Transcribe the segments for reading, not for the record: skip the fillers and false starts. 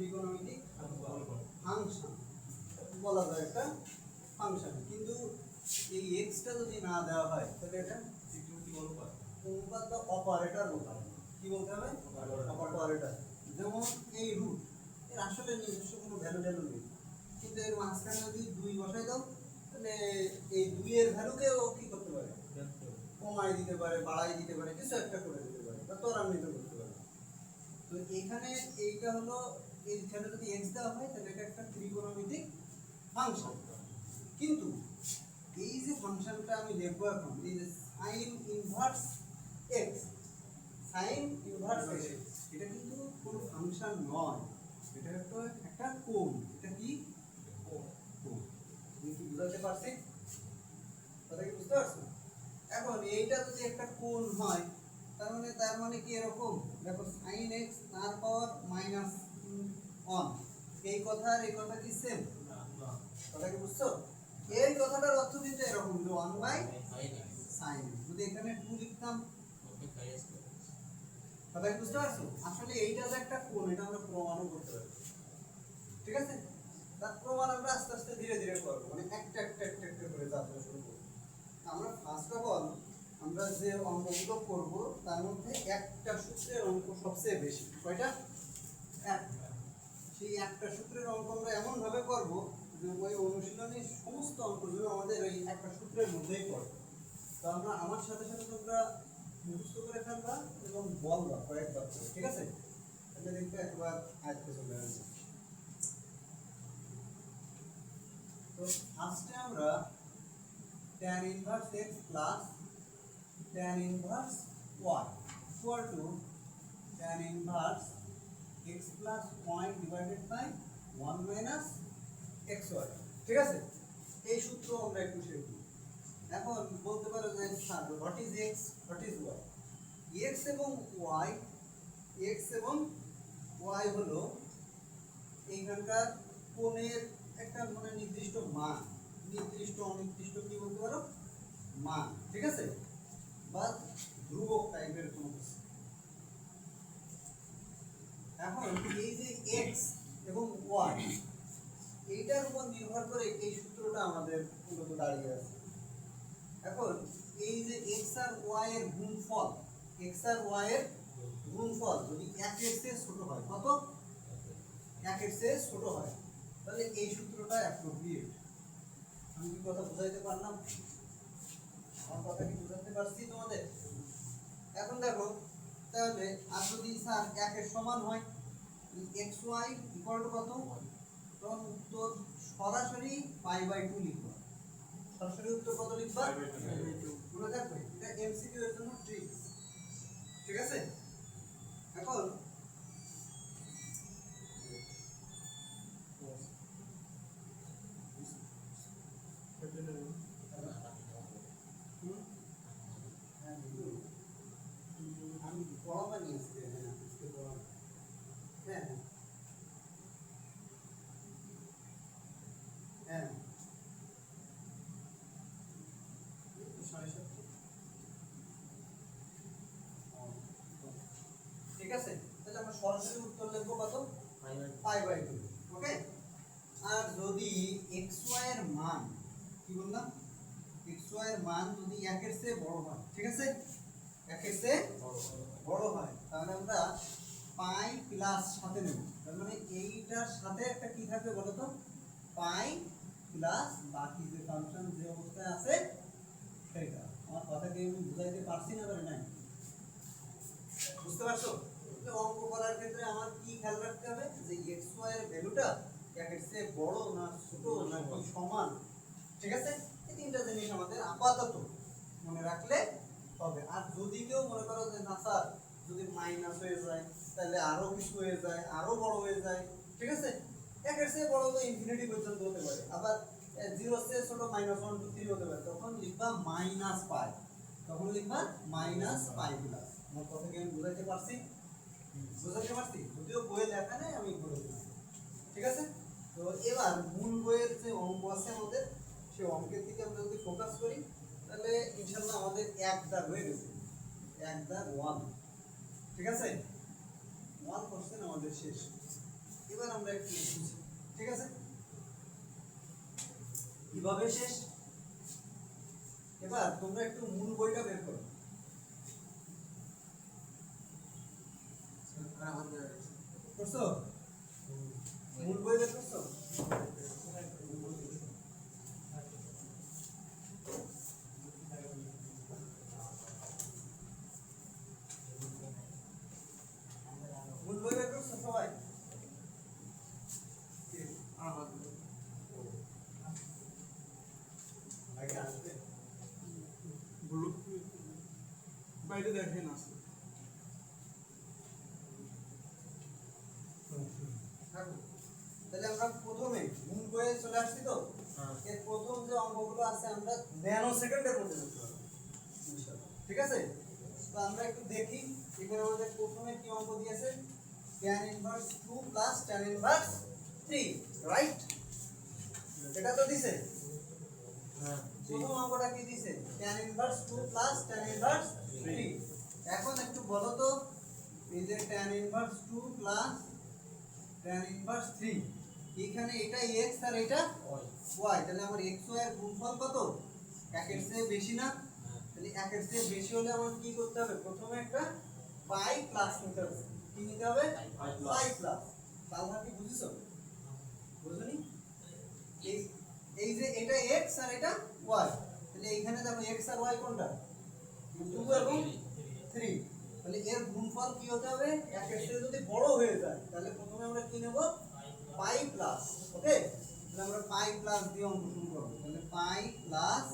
ত্রিকোণমিতিক ফাংশন বলা যায়, একটা ফাংশন। কিন্তু এই এক্সটা যদি না দেওয়া হয় তাহলে এটা অনুপাত বা অপারেটর বলতে হবে। কি বলতে হবে? অপারেটর। যেমন এই রুট, এর আসলে নিজস্ব কোনো ভ্যালু নেই, কিন্তু এর মাঝখানে যদি 2 বসাই দাও তাহলে এই 2 এর ভ্যালুকেও কি করতে পারে, কমাই দিতে পারে, বাড়াই দিতে পারে, কিছু একটা করে দিতে পারে বা ত্বরান্বিত করতে পারে। তো এখানে এইটা হলো, এইখানে যদি x দেওয়া হয় তাহলে এটা একটা ত্রিকোণমিতিক ফাংশন। কিন্তু এই যে ফাংশনটা আমি লিখবো এখন, এই যে sin inverse x, sin inverse x, এটা কিন্তু কোনো ফাংশন নয়, এটা একটা কোণ। এটা কি কোণ? তুমি কি বুঝাতে পারছি? কথা কি বুঝতে পারছো? এখন এইটা যদি একটা কোণ হয় তার মানে কি এরকম, দেখো sin x তার পাওয়ার -1, এই কথা আর এই কথা কি সেম? না। কথা কি বুঝছো? এই কথাটার অর্থ কিন্তু এরকম, 1/sin x। যদি এখানে 2 লিখতাম, কথা কি বুঝতে পারছো? আসলে এইটা যে একটা কোণ, এটা আমরা প্রমাণও করতে পারি, ঠিক আছে? তার প্রমাণ আমরা আস্তে আস্তে ধীরে ধীরে করবো, মানে একটা করে যাত্রা শুরু করবো। আমরা ফার্স্ট অফ অল আমরা যে অঙ্কগুলো করব তার মধ্যে একটা সূত্রের অঙ্ক সবচেয়ে বেশি। কয়টা? একটা। সেই একটা সূত্রের অঙ্ক আমরা এমন ভাবে করব যে ওই অনুশীলনের সমস্ত অঙ্কগুলো আমাদের ওই একটা সূত্রের মধ্যেই পড়ে। তো আমরা আমার সাথে সাথে তোমরা মুখস্থ করে ফেলবা এবং বলবা কয়েকবার করে, ঠিক আছে? তাহলে দেখবে একবার আয়ত্তে চলে আসবে। তো ফার্স্টে আমরা tan inverse x plus tan inverse y equal to tan inverse x plus y divided by 1 minus xy, ঠিক আছে? এই সূত্র আমরা একটু শিখব। এখন বলতে পারো যে sir what is x, what is y? x এবং y হলো এইখানকার কোণের একটা মানে নির্দিষ্ট মান, নির্দিষ্ট অনির্দিষ্ট কি বলতে পারো, মান, ঠিক আছে? বা ধ্রুবক টাইপের কোনো কিছু। এখন এই যে x এবং y, এইটার উপর নির্ভর করে এই সূত্রটা আমাদের মূলত দাঁড়িয়ে আছে। এখন এই যে x আর y এর গুণফল, x আর y এর গুণফল যদি 1 এর চেয়ে ছোট হয়, কত? 1 এর চেয়ে ছোট হয়, তাহলে এই সূত্রটা অ্যাপ্রোপ্রিয়েট। আমি কি কথা বুঝাইতে পারলাম? আমার কথা কি বুঝাতে পারছি তোমাদের? এখন দেখো, তাহলে আর যদি স্যার 1 এর সমান হয়, xy ইকুয়াল টু কত, তখন উত্তর সরাসরি π/2 লিখবা। সরাসরি উত্তর কত লিখবা? π/2। মনে রাখবে এটা এমসিকিউ এর জন্য ট্রিক্স, ঠিক আছে? এখন আমি পড়াবা নিয়েছি, হ্যাঁ হ্যাঁ, ঠিক আছে? তাহলে আমরা সরাসরি উত্তর লিখবো কত? π/2, ওকে? আর যদি xy এর মান, কি বললাম, xy এর মান যদি 1 এর চেয়ে বড় হয়, ঠিক আছে? 1 এর চেয়ে বড় হয়, তাহলে আমরা পাই প্লাস সাথে নেব। তার মানে এইটার সাথে একটা কি থাকবে বলো তো, পাই প্লাস বাকি যে ফাংশন যে অবস্থায় আছে সেটা। আমার কথা কি আমি বুঝাইতে পারছি না? পারি নাই? বুঝতে পারছো? যে অঙ্ক করার ক্ষেত্রে আমার কি খেয়াল রাখতে হবে যে xy এর ভ্যালুটা 1 এর চেয়ে বড় না ছোট না কি সমান, ঠিক আছে? এই তিনটা জিনিস আমাদের আপাতত মনে রাখলে হবে। আর যদি কেউ মনে করো যে না স্যার যদি মাইনাস হয়ে যায় তাহলে আরো কিছু হয়ে যায়, আরো বড় হয়ে যায়, ঠিক আছে? 1 এর চেয়ে বড় তো ইনফিনিটি পর্যন্ত হতে পারে, আবার 0 এর চেয়ে ছোট -1 2 3 হতে পারে, তখন লিখবা -π, তখন লিখবা -π প্লাস। আমার কথা কি আমি বুঝাইতে পারছি? বুঝাতে পারছি? যদিও বইয়ে লেখা নেই, আমি বলে দিচ্ছি, ঠিক আছে? তো এবার মূল বইয়ের যে অঙ্ক আছে আমাদের, সেই অঙ্কের দিকে আমরা যদি ফোকাস করি তাহলে ইনশাআল্লাহ আমাদের এক দাগ হয়ে গেছে, এক দাগ 1, ঠিক আছে? 1 কোশ্চেন আমাদের শেষ। এবার আমরা একটু লিখছি, ঠিক আছে? কিভাবে শেষ? এবার তোমরা একটু মূল বইটা বের করো। করছো? মূল বই বের করছো? মূল বই বের করছো সবাই? বাইরে দেখেন আসলে তাহলে আমরা প্রথমে মূল বইয়ে চলে আসছি তো, এর প্রথম যে অঙ্কগুলো আছে আমরা ন্যানো সেকেন্ডের মধ্যে করতে পারবো, ঠিক আছে? তো আমরা একটু দেখি এখানে আমাদের প্রথমে কি অঙ্ক দিয়েছে, tan inverse 2 plus tan inverse 3, right? এটা তো দিছে। প্রথম অঙ্কটা কি দিছে, tan inverse 2 plus tan inverse 3। এখন একটু বলো তো, এই যে tan inverse 2 plus tan inverse 3, এখানে এটা x আর এটা y, তাহলে আমার x y এর গুণফল কত? 1 এর চেয়ে বেশি না? তাহলে 1 এর চেয়ে বেশি হলে আমার কি করতে হবে, প্রথমে একটা পাই প্লাস নিতে হবে। কি নিতে হবে? পাই প্লাস। তাহলে কি বুঝছো? বুঝুনি? এই যে এটা x আর এটা y, তাহলে এইখানে দেখো x আর y কোনটা? 2 এবং 3। তাহলে এর গুণফল কি হতে হবে? 1 এর চেয়ে যদি বড় হয়ে যায় তাহলে প্রথমে আমরা কি নেব? পাই প্লাস। ওকে, তাহলে আমরা পাই প্লাস দিয়ে অঙ্ক শুরু করব। তাহলে পাই plus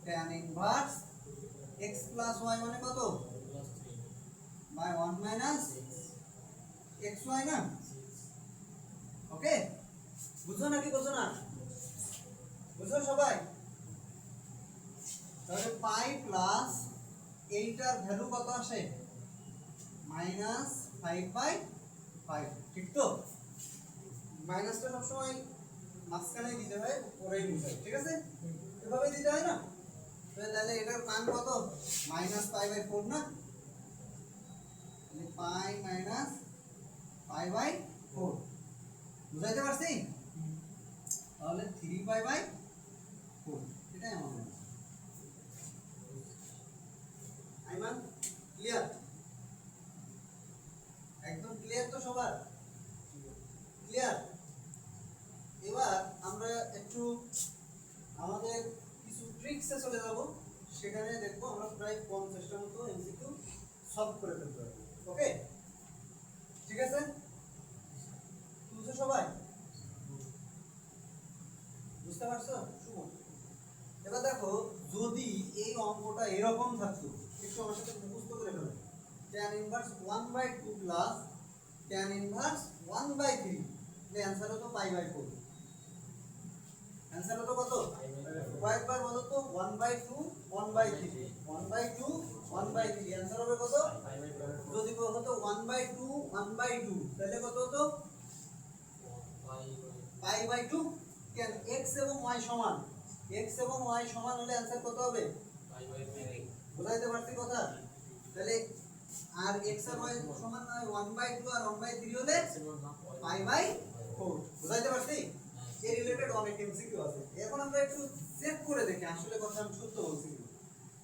tan inverse x plus y মানে কত? বাই 1 মাইনাস xy না? ওকে, বুঝছো নাকি বুঝছো না? বুঝছো সবাই? তাহলে পাই প্লাস এইটার ভ্যালু কত আসে? মাইনাস 5/5, ঠিক তো? মাইনাসটা সবসময় মাঝখানে দিতে হয়, পরেই বুঝাই, ঠিক আছে? এভাবে দিতে হয় না? তাহলে এটার মান কত? মাইনাস π/4 না? তাহলে পাই মাইনাস π/4 বুঝাইতে পারছি? তাহলে 3π/4, এটাই আমাদের আইমান। ক্লিয়ার? একদম ক্লিয়ার তো সবার? ক্লিয়ার? এবার আমরা একটু আমাদের কিছু ট্রিক্সে চলে যাব, সেখানে দেখবো আমরা প্রায় 50টা মতো এমসিকিউ সলভ করে ফেলতে পারবো। ওকে, ঠিক আছে? বুঝছো সবাই? বুঝতে পারছো? শুনো, এবার দেখো যদি এই অঙ্কটা এরকম থাকতো, একটু আমার সাথে মুখস্থ করে ফেলো, tan inverse 1/2 plus tan inverse 1/3, তাহলে অ্যানসার হতো π/4। অ্যানসার হতো কত? কয়েকবার বলো তো? 1/2 1/3, 1/2 1/3, অ্যানসার হবে কত? যদি হতো 1/2 1/2, তাহলে কত হতো? π/2। কেন? x এবং y সমান, x এবং y সমান হলে অ্যানসার কত হবে? বুঝাইতে পারছি কথা? তাহলে আর x আর y সমান না 1/2 আর 1/3 হলে π/4, বুঝাইতে পারছি? এই রিলেটেড অনেক এমসিকিউ আছে। এখন আমরা একটু চেক করে দেখি আসলে কথা আমি সত্য বলছি কিনা।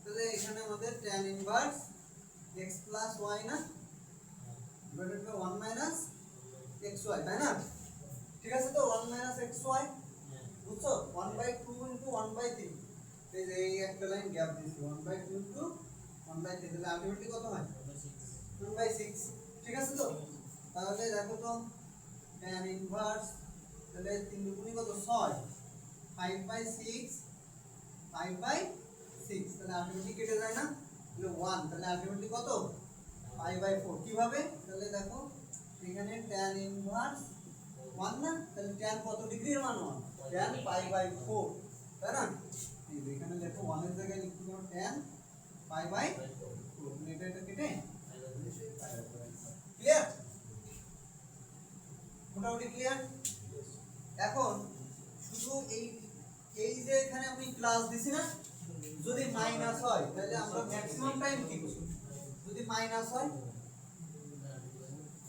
তাহলে এখানে আমাদের tan inverse x plus y না, ডিভাইডেড বাই 1 মাইনাস xy, তাই না? ঠিক আছে তো? 1 মাইনাস xy, বুঝছো? 1/2 ইনটু 1/3, এই যে এই একটা লাইন গ্যাপ দিছি, 1/2 ইনটু 1/3, তাহলে আলটিমেটলি কত হয়? 2/6, ঠিক আছে তো? তাহলে দেখো তো tan ইনভার্স, তাহলে 3 দুগুণী কত? 6, 5/6, 5/6, তাহলে আলটিমেটলি কেটে যায় না? তাহলে 1, তাহলে আলটিমেটলি কত? π/4। কিভাবে? তাহলে দেখো এখানে tan ইনভার্স 1 না, তাহলে tan কত ডিগ্রির মান? 1, tan π/4, তাই না? এই যে এখানে দেখো 1 এর জায়গায় লিখতে পারো tan π/4, এটা কেটে ক্লিয়ার? মোটামুটি ক্লিয়ার? এখন শুধু এই যে এখানে আমি ক্লাস দিছি না, যদি মাইনাস হয় তাহলে আমরা ম্যাক্সিমাম টাইম কি করব? যদি মাইনাস হয়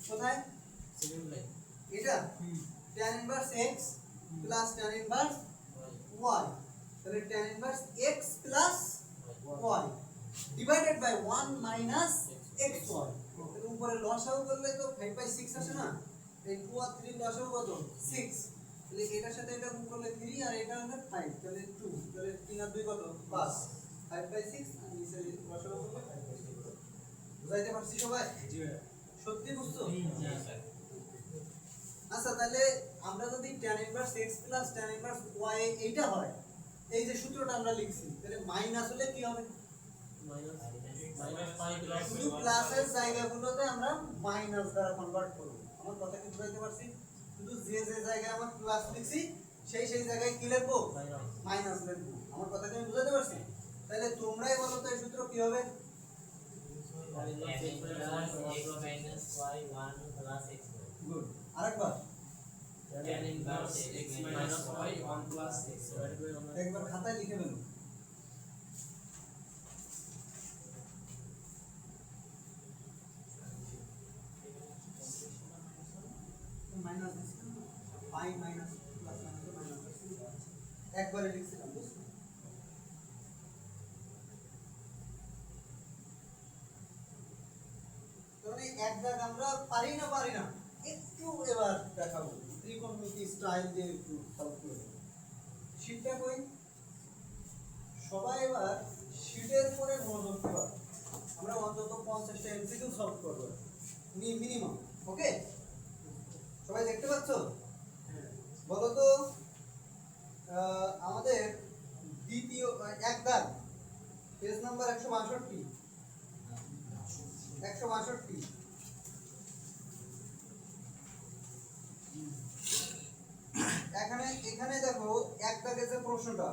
কোথায়? এটা tan inverse x plus tan inverse y, তাহলে tan inverse x plus y divided by 1 minus xy, তাহলে উপরে লসাগু করলে তো 5/6 আসে না, এই 2 আর 3 লসাগু কত 6, তাহলে এটার সাথে এটা গুণ করলে 3 আর এটা হলো 5, তাহলে 2, তাহলে 3 আর 2 কত 5, 5/6 আর নিচে লসাগু করলে 5/6। বুঝাইতে পারছি সবাই? জি ভাই। সত্যি বুঝছো? জি স্যার। আচ্ছা তাহলে আমরা যদি tan inverse x plus tan inverse y এইটা হয়, এই যে সূত্রটা আমরা লিখছি, তাহলে মাইনাস হলে কি হবে? মাইনাস পাই প্লাস, শুধু প্লাসের জায়গাগুলোতে আমরা মাইনাস দ্বারা কনভার্ট করব। আমার কথা কি বুঝাইতে পারছি? শুধু যে যে জায়গায় আমরা প্লাস লিখছি সেই সেই জায়গায় কি লিখবো? মাইনাস লিখবো। আমার কথা কি বুঝাইতে পারছি? তাহলে তোমরাই বলো তো এই সূত্র কি হবে? গুড। আরেকবার tan inverse x minus y 1 plus x, একবার খাতায় লিখে ফেলো। Minus pi minus plus minus একবারে লিখছিলাম, বুঝছো? তাহলে এক দাগ আমরা পারি না একটু এবার দেখাবো ত্রিকোণমিতি স্টাইল দিয়ে একটু সলভ করে দেব। শীটটা কই? সবাই এবার শীটের পরে নজর দেবা। আমরা অন্তত 50টা এমসিকিউ সলভ করব মিনিমাম, ওকে? সবাই দেখতে পাচ্ছো? বলো তো আমাদের দ্বিতীয় এক দাগ পেজ নাম্বার 162 এখানে দেখো এক দাগে যে প্রশ্নটা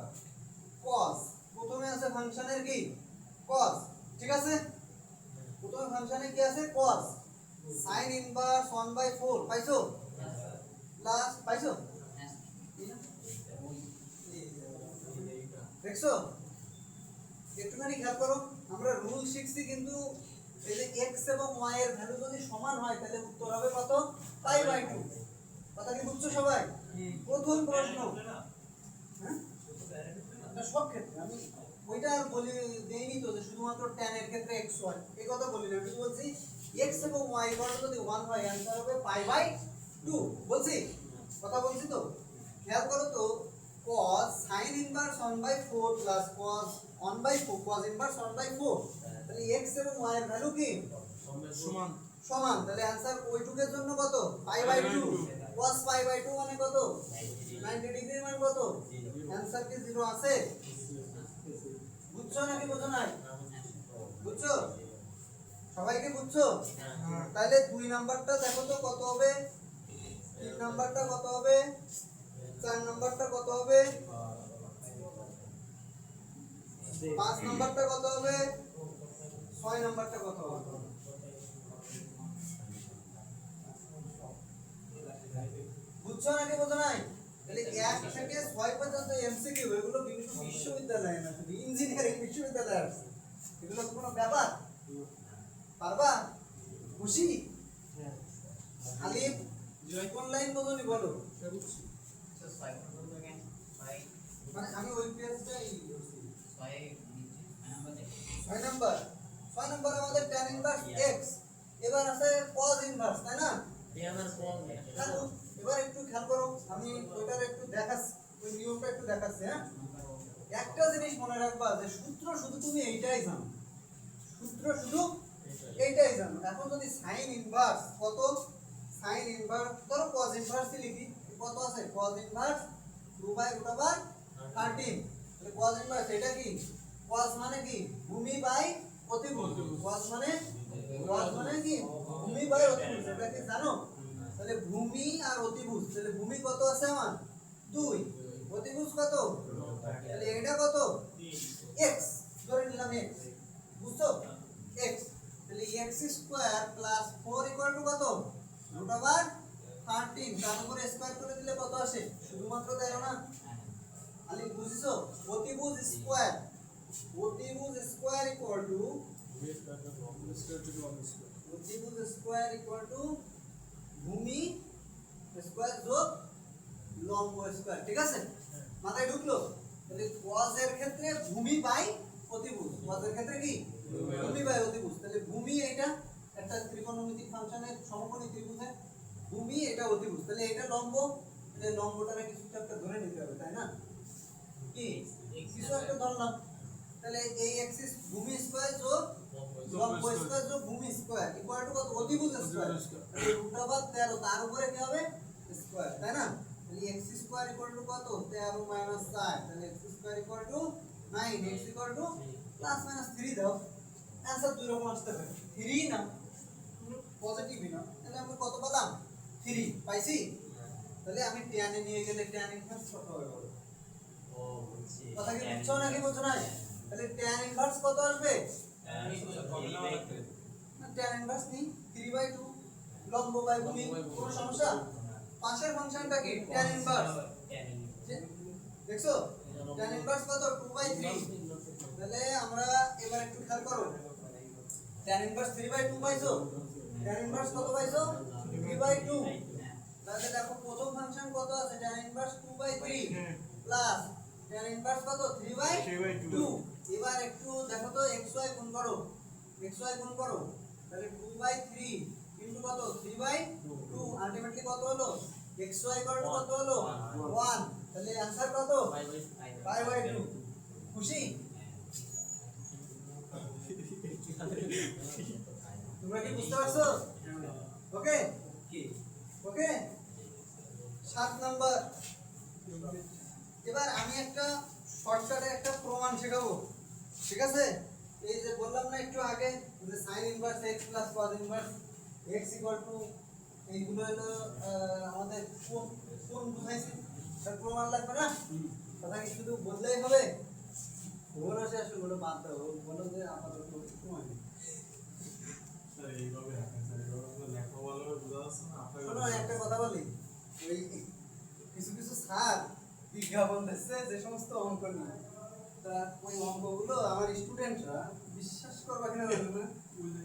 cos, প্রথমে আছে ফাংশনের কি cos, ঠিক আছে? প্রথমে ফাংশনে কি আছে cos, sin ইনভার্স 1/4 পাইছো? প্লাস পাইছো? দেখছো? একটুখানি খেয়াল করো, আমরা রুল শিখছি কিন্তু এই যে x এবং y এর ভ্যালু যদি সমান হয় তাহলে উত্তর হবে কত? π/2। কথা কি বুঝছো সবাই? প্রথম প্রশ্ন, হ্যাঁ না সব ক্ষেত্রে আমি ওইটা আর বলি দেইনি তো যে শুধুমাত্র tan এর ক্ষেত্রে xy, এই কথা বলি না, আমি বলছি x এবং y এর যদি 1 হয় आंसर হবে π/2, বলছি কথা বলছি তো। খেয়াল করো তো cos sin inverse 1/4 plus cos 1/4 cos inverse 1/4, তাহলে x এবং y এর ভ্যালু কি সমান, তাহলে आंसर ওইটুকের জন্য কত? π/2। cos π/2 মানে কত? 90 ডিগ্রি মানে কত? आंसर কি 0 আছে? বুঝছো নাকি বুঝো নাই? বুঝছো? সবাই কি বুঝছো? তাহলে 2 নাম্বারটা দেখো তো কত হবে, 3 নাম্বারটা কত হবে, 4 নাম্বারটা কত হবে, 5 নাম্বারটা কত হবে, 6 নাম্বারটা কত হবে? বুঝছো নাকি বুঝো নাই? তাহলে 1 থেকে 6 পর্যন্ত এমসিকিউ, এগুলো বিভিন্ন বিশ্ববিদ্যালয়ে না, শুধু ইঞ্জিনিয়ারিং বিশ্ববিদ্যালয়ে আছে, এগুলো কোনো ব্যাপার? পারবা? খুশি? আলিফ কোন লাইন বোঝনি বলো? মানে আমি ওই পেজটাই বলছি 6 নাম্বার আমাদের tan ইনভার্স x, এবার আছে cos ইনভার্স, তাই না? এবার একটু খেয়াল করো, আমি ওইটার একটু দেখাচ্ছি, ওই নিয়মটা একটু দেখাচ্ছি। হ্যাঁ, একটা জিনিস মনে রাখবা যে সূত্র শুধু তুমি এইটাই জানো, এখন যদি sin ইনভার্স কত, sin ইনভার্স ধরো cos ইনভার্সই লিখি, কত আছে cos ইনভার্স 2/√13, তাহলে cos ইনভার্স এটা কি? cos মানে কি? ভূমি বাই অতিভুজ। cos মানে কি? ভূমি বাই অতিভুজ, এটা কি জানো? তাহলে ভূমি আর অতিভুজ, তাহলে ভূমি কত আছে আমার 2, অতিভুজ কত, তাহলে এটা কত x, ধরে নিলাম x, বুঝছো? x, তাহলে x² প্লাস 4 ইকুয়াল টু কত? √13, তার উপরে স্কয়ার করে দিলে কত আসে? শুধুমাত্র দেখো না আলি, বুঝছো? অতিভুজ স্কয়ার ইকুয়াল টু অতিভুজ স্কয়ার ইকুয়াল টু ভূমি স্কয়ার যোগ লম্ব স্কয়ার, ঠিক আছে? মাথায় ঢুকলো? তাহলে cos এর ক্ষেত্রে ভূমি বাই অতিভুজ, cos এর ক্ষেত্রে কি ভূমি বাই অতিভুজ। তাহলে ভূমি এটা একটা ত্রিকোণমিতিক ফাংশনের সমকোণী ত্রিভুজের ভূমি, এটা অতিভুজ, তাহলে এটা লম্ব, তাহলে লম্বটারে কিছু একটা ধরে নিতে হবে, তাই না? কি কিছু একটা ধরলাম, তাহলে এই এক্সিস ভূমি স্কয়ার যোগ লম্ব স্কয়ার যোগ ভূমি স্কয়ার ইকুয়াল টু কত? অতিভুজ স্কয়ার, তাহলে √13 তার উপরে কি হবে? স্কয়ার, তাই না? তাহলে x স্কয়ার ইকুয়াল টু কত? 13 মাইনাস 4, তাহলে x square equal two 9, x equal two plus minus 3 দাও। आंसर দুই রকম আসতে পারে, 3 না পজিটিভই না, তাহলে আমরা কত পেলাম? 3 পাইছি। তাহলে আমি tan এ নিয়ে গেলে tan ইনভার্স কত হবে বলো? ও বুঝছি, কথা কি বুঝছো নাকি বুঝছো না? তাহলে tan ইনভার্স কত আসবে? tan ইনভার্স নি 3/2 লম্ব বাই ভূমি, কোনো সমস্যা? পাশের ফাংশনটা কি? tan ইনভার্স, দেখছো? tan ইনভার্স কত? 2/3। তাহলে আমরা এবার একটু খেয়াল করো, tan ইনভার্স 3/2 পাইছো, tan ইনভার্স কত পাইছো? 3/2। তাহলে দেখো প্রথম ফাংশন কত আছে? tan inverse 2/3 plus tan inverse কত? 3/2। এবার একটু দেখো তো xy গুণ করো, xy গুণ করো, তাহলে 2/3 ইনটু কত? 3/2, আলটিমেটলি কত হলো? xy কত হলো? 1, তাহলে आंसर কত? 5/2। খুশি? তোমরা কি বুঝতে পারছো? ওকে কি ওকে 7 নাম্বার। এবার আমি একটা শর্টকাটে একটা প্রমাণ শেখাবো, ঠিক আছে? এই যে বললাম না একটু আগে যে sin inverse x plus cos inverse x equal two, এইগুলো হলো আমাদের কোন বুঝাইছি, তার প্রমাণ লাগবে না? কথা কি শুধু বললেই হবে? ওরা শেষ হলো, বাদ দাও, বলো যে আমাদের সময় নেই। শোনো একটা কথা বলি, ওই কিছু কিছু স্যার বিজ্ঞাপন দিচ্ছে যে সমস্ত অঙ্ক নিয়ে, তা ওই অঙ্কগুলো আমার স্টুডেন্টরা বিশ্বাস করবে কিনা বলবে না,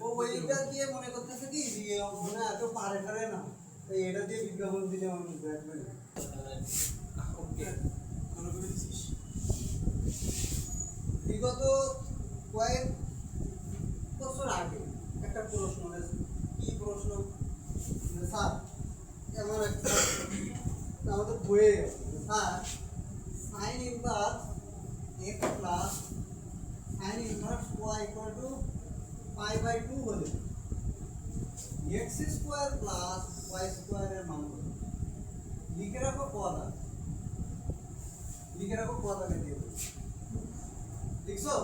ও ওইটা দিয়ে মনে করতেছে কি যে অঙ্ক না এত পারে ঠারে না, তাই এটা দিয়ে বিজ্ঞাপন দিলে আমার দেখবে না। বিগত কয়েক বছর আগে একটা প্রশ্ন, কি প্রশ্ন? স্যার এমন একটা আমাদের বইয়ে sir sine inverse x plus sine inverse y equal to π/2 হলে x স্কয়ার প্লাস y স্কয়ারের মান কত? লিখে রাখো পদ, লিখে রাখো পদ আগে দিয়ে দেবো, লিখছো?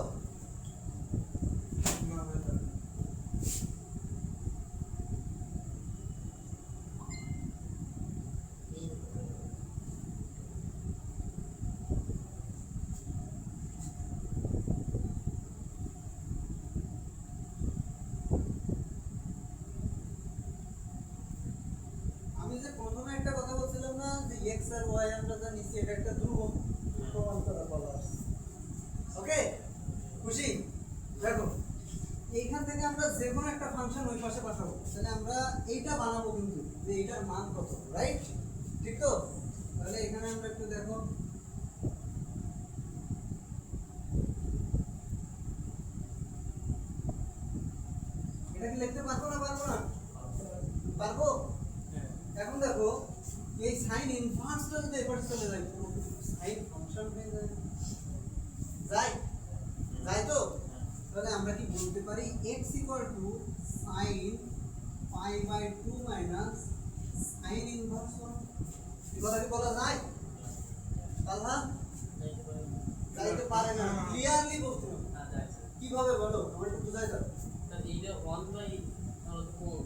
আমি যে প্রথমে একটা কথা বলছিলাম না যে x আর y আমরা যা নিচ্ছি এটা একটা ধ্রুবক, প্রমাণ করা বলা আছে। ওকে খুশি? দেখো এইখান থেকে আমরা যে কোনো একটা ফাংশন ওই পাশে বসাবো, তাহলে আমরা এইটা বানাবো কিন্তু যে এইটার মান কত, রাইট? ঠিক তো? তাহলে এখানে আমরা একটু দেখো, এটা কি লিখতে পারবো না পারবো না? পারবো। এখন দেখো এই সাইন ইনভার্সটা যদি এপাশে চলে যায়, সাইন ফাংশন হয়ে যায়, যায় তো? তাহলে আমরা কি বলতে পারি x equal to sin π/2 minus sin inverse 1, এই কথা কি বলা যায়? তাহলে যাইতে পারে না, ক্লিয়ারলি বলতে হবে। কিভাবে বলো, আমার একটু বুঝাই দাও। এইটা 1/, তাহলে তো কোন?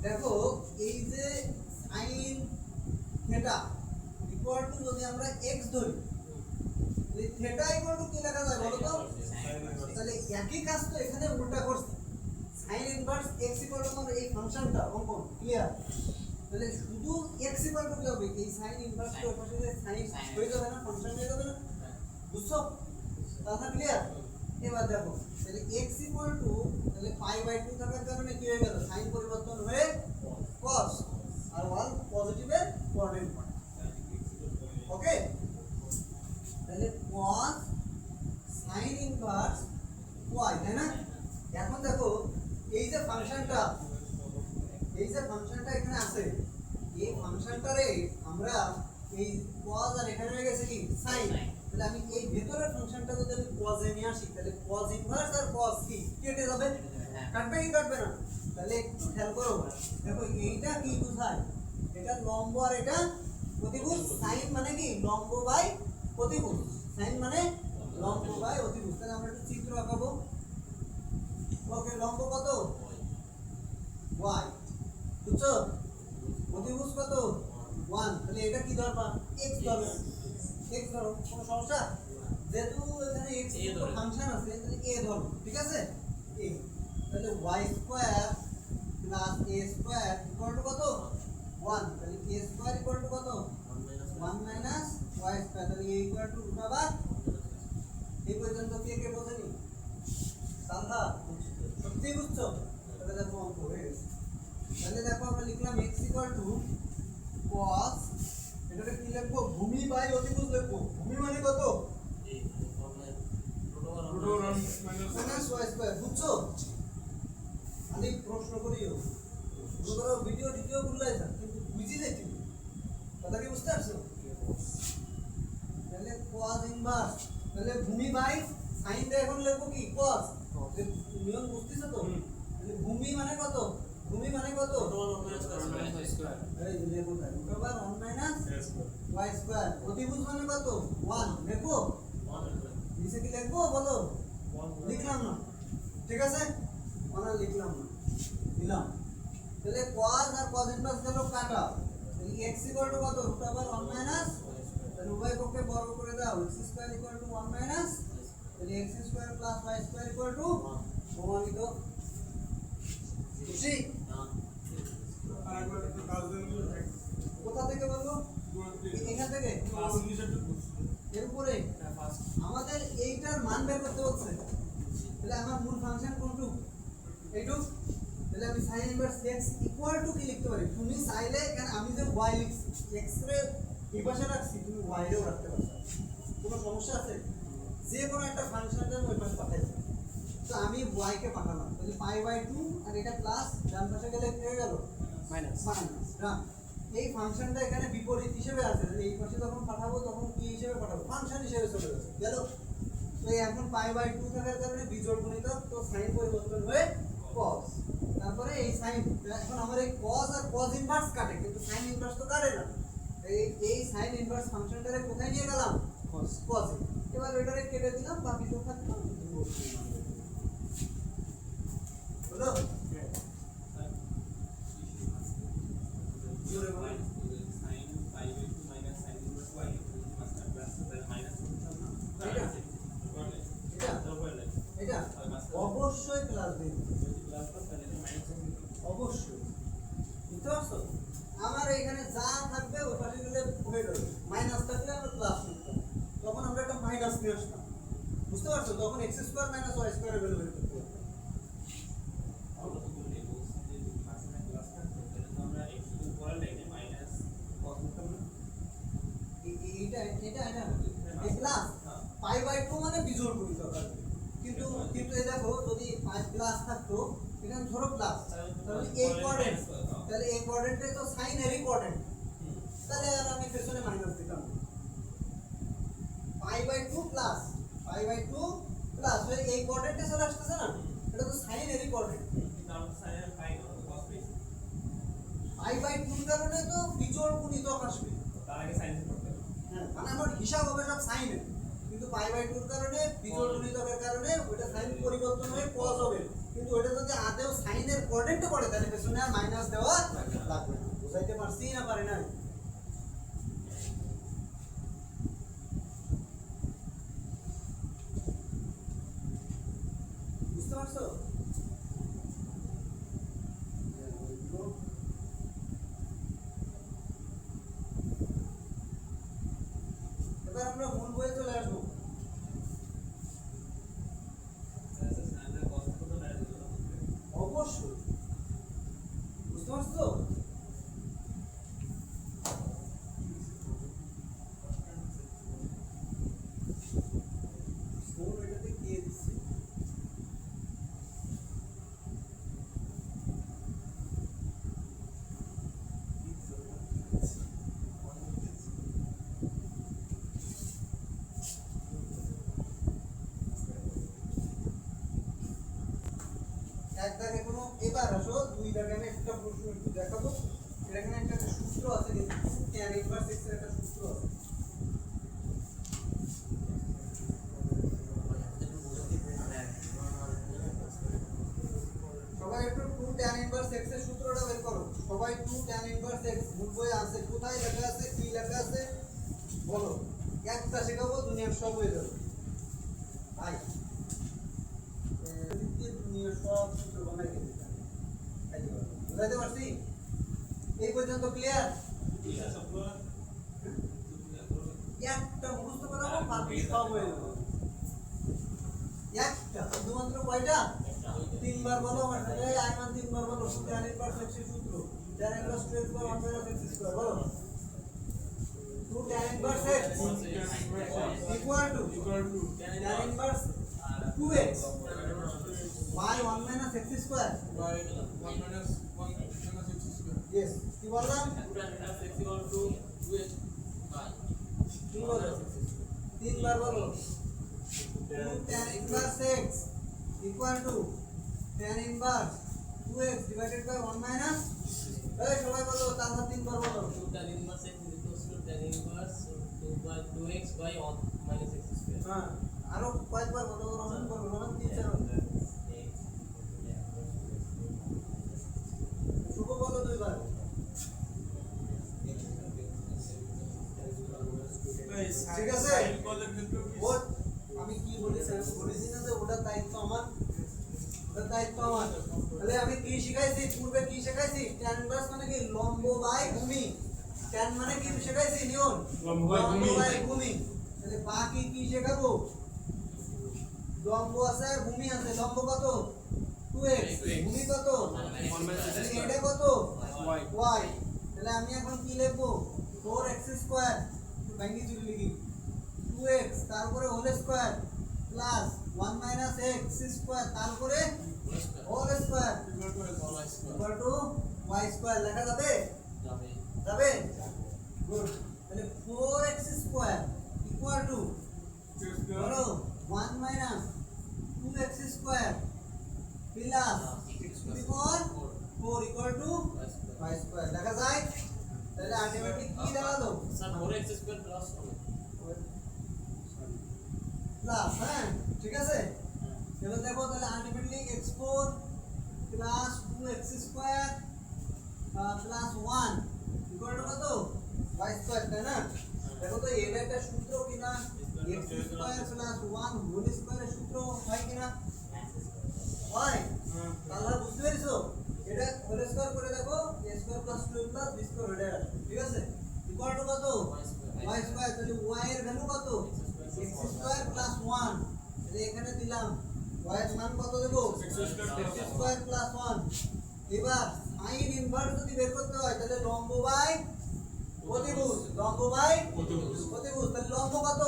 দেখো এই যে sin থিটা ইকুয়াল টু যদি আমরা x ধরি, এই থিটা ইকুয়াল টু কি লেখা যায় বলো তো? তাহলে একই কাজ তো এখানে উল্টা করছে, sin inverse x equal two মানে এই ফাংশনটা অঙ্কন ক্লিয়ার। তাহলে শুধু x ইকুয়াল টু কি হবে? এই sin ইনভার্স তো পাশে যে sin হয়ে যাবে না, ফাংশন হয়ে যাবে না, বুঝছো? তাহলে ক্লিয়ার। এবার দেখো তাহলে x ইকুয়াল টু, তাহলে π/2 থাকার কারণে কি হয়ে গেল? sin পরিবর্তন হয়ে cos, আর 1 cos যে ফাংশনটা এখানে আছে এই ফাংশনটারে আমরা এই cos আর এখানে হয়ে গেছে কি sin, তাহলে আমি এই ভেতরের ফাংশনটা যদি আমি cos এ নিয়ে আসি তাহলে cos ইনভার্স আর cos কি কেটে যাবে, কাটবে কি কাটবে না? তাহলে একটু খেয়াল করো, দেখো এইটা কি বোঝায়, এটা লম্ব আর এটা অতিভুজ, sin মানে কি লম্ব বাই অতিভুজ, sin মানে লম্ব বাই অতিভুজ। তাহলে আমরা একটা চিত্র আঁকাবো। ওকে, লম্ব কত y, বুঝছো? অতিভুজ কত 1, তাহলে এটা কি ধরবা x ধরবে, x ধরো, কোনো সমস্যা? যেহেতু এখানে x ফাংশন আছে তাহলে a ধরো, ঠিক আছে? a, তাহলে y square plus a square equal to কত 1, তাহলে a স্কয়ার ইকুয়াল টু কত 1 মাইনাস y স্কয়ার, তাহলে a equal to root over. এই পর্যন্ত কে কে বোঝেনি? সালহা সত্যি বুঝছো? তাহলে দেখো অঙ্ক হয়ে গেছে। তাহলে দেখো আমরা লিখলাম x ইকুয়াল টু cos, এটাকে কি লিখবো ভূমি বাই অতিভুজ লিখবো। ভূমি মানে কত মাইনাস y স্কয়ার, বুঝছো? আমি প্রশ্ন করিও তোমরা ভিডিও ভুলে যাও কিন্তু বুঝি দেখি কথা কি বুঝতে পারছো? তাহলে cos ইনভার্স, তাহলে ভূমি বাই sin রে এখন লিখবো কি cos, নিয়ম বুঝতেছো তো? তাহলে ভূমি মানে কত, ভূমি মানে কত এই যে দেখো root over 1 minus y square, অতিভুজ মানে কত 1, লিখবো নিচে কি লিখবো বলো? লিখলাম না, ঠিক আছে? আমরা লিখলাম না, দিলাম। তাহলে cos আর cos ইনভার্স গেল কাটা, তাহলে x ইকুয়াল টু কত রুট ওভার 1 মাইনাস, তাহলে উভয় পক্ষে বর্গ করে দাও, x square equal two 1 minus, তাহলে x square plus y square equal two প্রমাণিত। খুশি? কোথা থেকে বলবো? এখান থেকে, এর উপরে আমাদের এইটার মান বের করতে বলছে। তাহলে আমার মূল ফাংশন কোনটুক? এইটুক। তাহলে আমি sin inverse x equal two কি লিখতে পারি? তুমি চাইলে এখানে আমি যে y লিখছি x রে এই পাশে রাখছি, তুমি y রেও রাখতে পারো, কোনো সমস্যা আছে? যে কোনো একটা ফাংশনটা ওই পাশে পাঠাইছি, তো আমি y কে পাঠালাম, তাহলে পাই বাই 2 আর এটা প্লাস ডান পাশে গেলে কি হয়ে গেল মাইনাস মাইনাস। ডান, এই ফাংশনটা এখানে বিপরীত হিসেবে আছে, তাহলে এই পাশে যখন পাঠাবো তখন কি হিসেবে পাঠাবো? ফাংশন হিসেবে চলে যাবে, গেল? তো এখন পাই বাই 2 থাকার কারণে বিজোড় গুণিতক, তো sin পরিবর্তন হয়ে cos, তারপরে এই sin, এখন আমার এই cos আর cos ইনভার্স কাটে কিন্তু sin ইনভার্স তো কাটে না, এই sin ইনভার্স ফাংশনটারে কোথায় নিয়ে গেলাম cos এ, এবার এটারে কেটে দিলাম, বাকি তো থাকলো হলো। জোরে বলো। এটা অবশ্যই প্লাস দিন, অবশ্যই, বুঝতে পারছো? আমার এখানে যা থাকবে ওই পাশে গেলে হয়ে যাবে, মাইনাস থাকলে আমরা প্লাস নিতাম, তখন আমরা একটা মাইনাস নিয়ে আসতাম, বুঝতে পারছো? তখন x square minus y square value বের করতে পারতাম। পাই বাই 2 মানে বিজোড় গুণিতক আসবে, কিন্তু এই দেখো যদি প্লাস থাকতো এখানে ধরো প্লাস, তাহলে এই কোঅর্ডিনেট, তাহলে এই কোঅর্ডিনেটে তো sin এরই কোঅর্ডিনেট, তাহলে আর আমি পেছনে মাইনাস দিতাম। Pi by 2 plus pi by 2 plus এই কোঅর্ডিনেটে চলে আসছে না, এটা তো sin এরই কোঅর্ডিনেট, পাই বাই 2 এর কারণে তো বিজোড় গুণিতক আসবে, তার আগে sin করতে হবে, হ্যাঁ মানে আমার হিসাব হবে সব sin এর, কিন্তু পাই বাই 2 এর কারণে বিজোড় গুণিতকের কারণে ওটা sin পরিবর্তন হয়ে cos হবে, কিন্তু ওটা যদি আদেও sin এর কোঅর্ডিনেটে পড়ে তাহলে পেছনে আর মাইনাস দেওয়া লাগবে না। বুঝাইতে পারছি না পারে না? বুঝতে পারছো? এবার আমরা মূল বইয়ে চলে আসবো। অবশ্যই, বুঝতে পারছো? এটাতে দিয়ে দিচ্ছি, এক দাগে কোনো এবার আসো দুই দাগে আমি একটা প্রশ্ন একটু দেখাবো এখানে একটা সূত্র আছে কিন্তু tan ইনভার্স x এর একটা সূত্র আছে সবাই একটু 2 tan ইনভার্স x এর সূত্রটা বের করো সবাই 2 tan ইনভার্স x বুঝবই আছে কোথায় লেখা আছে কি লেখা আছে বলো একটা শেখাবো দুনিয়ার সব হয়ে যাবে ভাই দুনিয়ার সব সূত্র বানাই দিতে বুঝাইতে পারছি এই পর্যন্ত ক্লিয়ার একটা মুখস্থ করাবো বাকি সব হয়ে যাবে একটা শুধুমাত্র কয়টা তিনবার বলো আমার সাথে আইমান তিনবার বলো tan ইনভার্স x এর সূত্র tan inverse 2x / 1 - x square বলো 2 tan inverse x equal to tan inverse 2x by 1 minus x square by 1 minus 1 x square. yes কি বললাম tan inverse x equal to 2x by কি বলো তিনবার বলো 2 tan inverse x equal to tan inverse 2x divided by 1 minus এই সবাই বলো তারপর তিনবার বলো 2 tan inverse x is equal to tan inverse 2x by 1 minus x square হ্যাঁ আরো কয়েকবার বলো রমন বলো রমন তিন চার শুভ বলো দুইবার ঠিক আছে ও আমি কি বলেছি বলেছি না যে ওটা দায়িত্ব আমার তাহলে আমি কি শিখাইছি পূর্বে কি শিখাইছি tan ইনভার্স মানে কি লম্ব বাই ভূমি tan মানে কি শিখাইছি নিয়ন লম্ব বাই ভূমি তাহলে বাকি কি শেখাবো লম্ব আছে আর ভূমি আছে লম্ব কত 2x ভূমি কত 1 minus x তাহলে এটা কত y. y তাহলে আমি এখন কি লিখবো 4x স্কয়ার ভাঙি চুরি লিখি 2x তারপরে whole square plus 1 minus x square তারপরে whole square equal to y square লেখা যাবে যাবে যাবে গুড তাহলে 4x স্কয়ার ইকুয়াল টু বলো 1 minus 2x square plus 4 equal to y square লেখা যায় তাহলে আলটিমেটলি কি দাঁড়ালো sir 4x square plus 1 plus হ্যাঁ ঠিক আছে এবার দেখো তাহলে ultimately x4 plus 2x square plus 1 equal to কত y স্কয়ার তাই না দেখো তো এটা একটা সূত্র কিনা x স্কয়ার প্লাস 1 হোল স্কয়ারের সূত্র হয় কিনা হয় তাহলে বুঝতে পেরেছো এটা হোল স্কয়ার করে দেখো a square plus 2 plus b square হয়ে যাবে ঠিক আছে ইকুয়াল টু কত y স্কয়ার তাহলে y এর ভ্যালু কত x স্কয়ার প্লাস 1 তাহলে এখানে দিলাম y এর মান কত দেব x স্কয়ার প্লাস 1 এবার sin ইনভার্স যদি বের করতে হয় তাহলে লম্ব বাই প্রতিভুজ লম্ব বাই প্রতিভুজ তাহলে লম্ব কত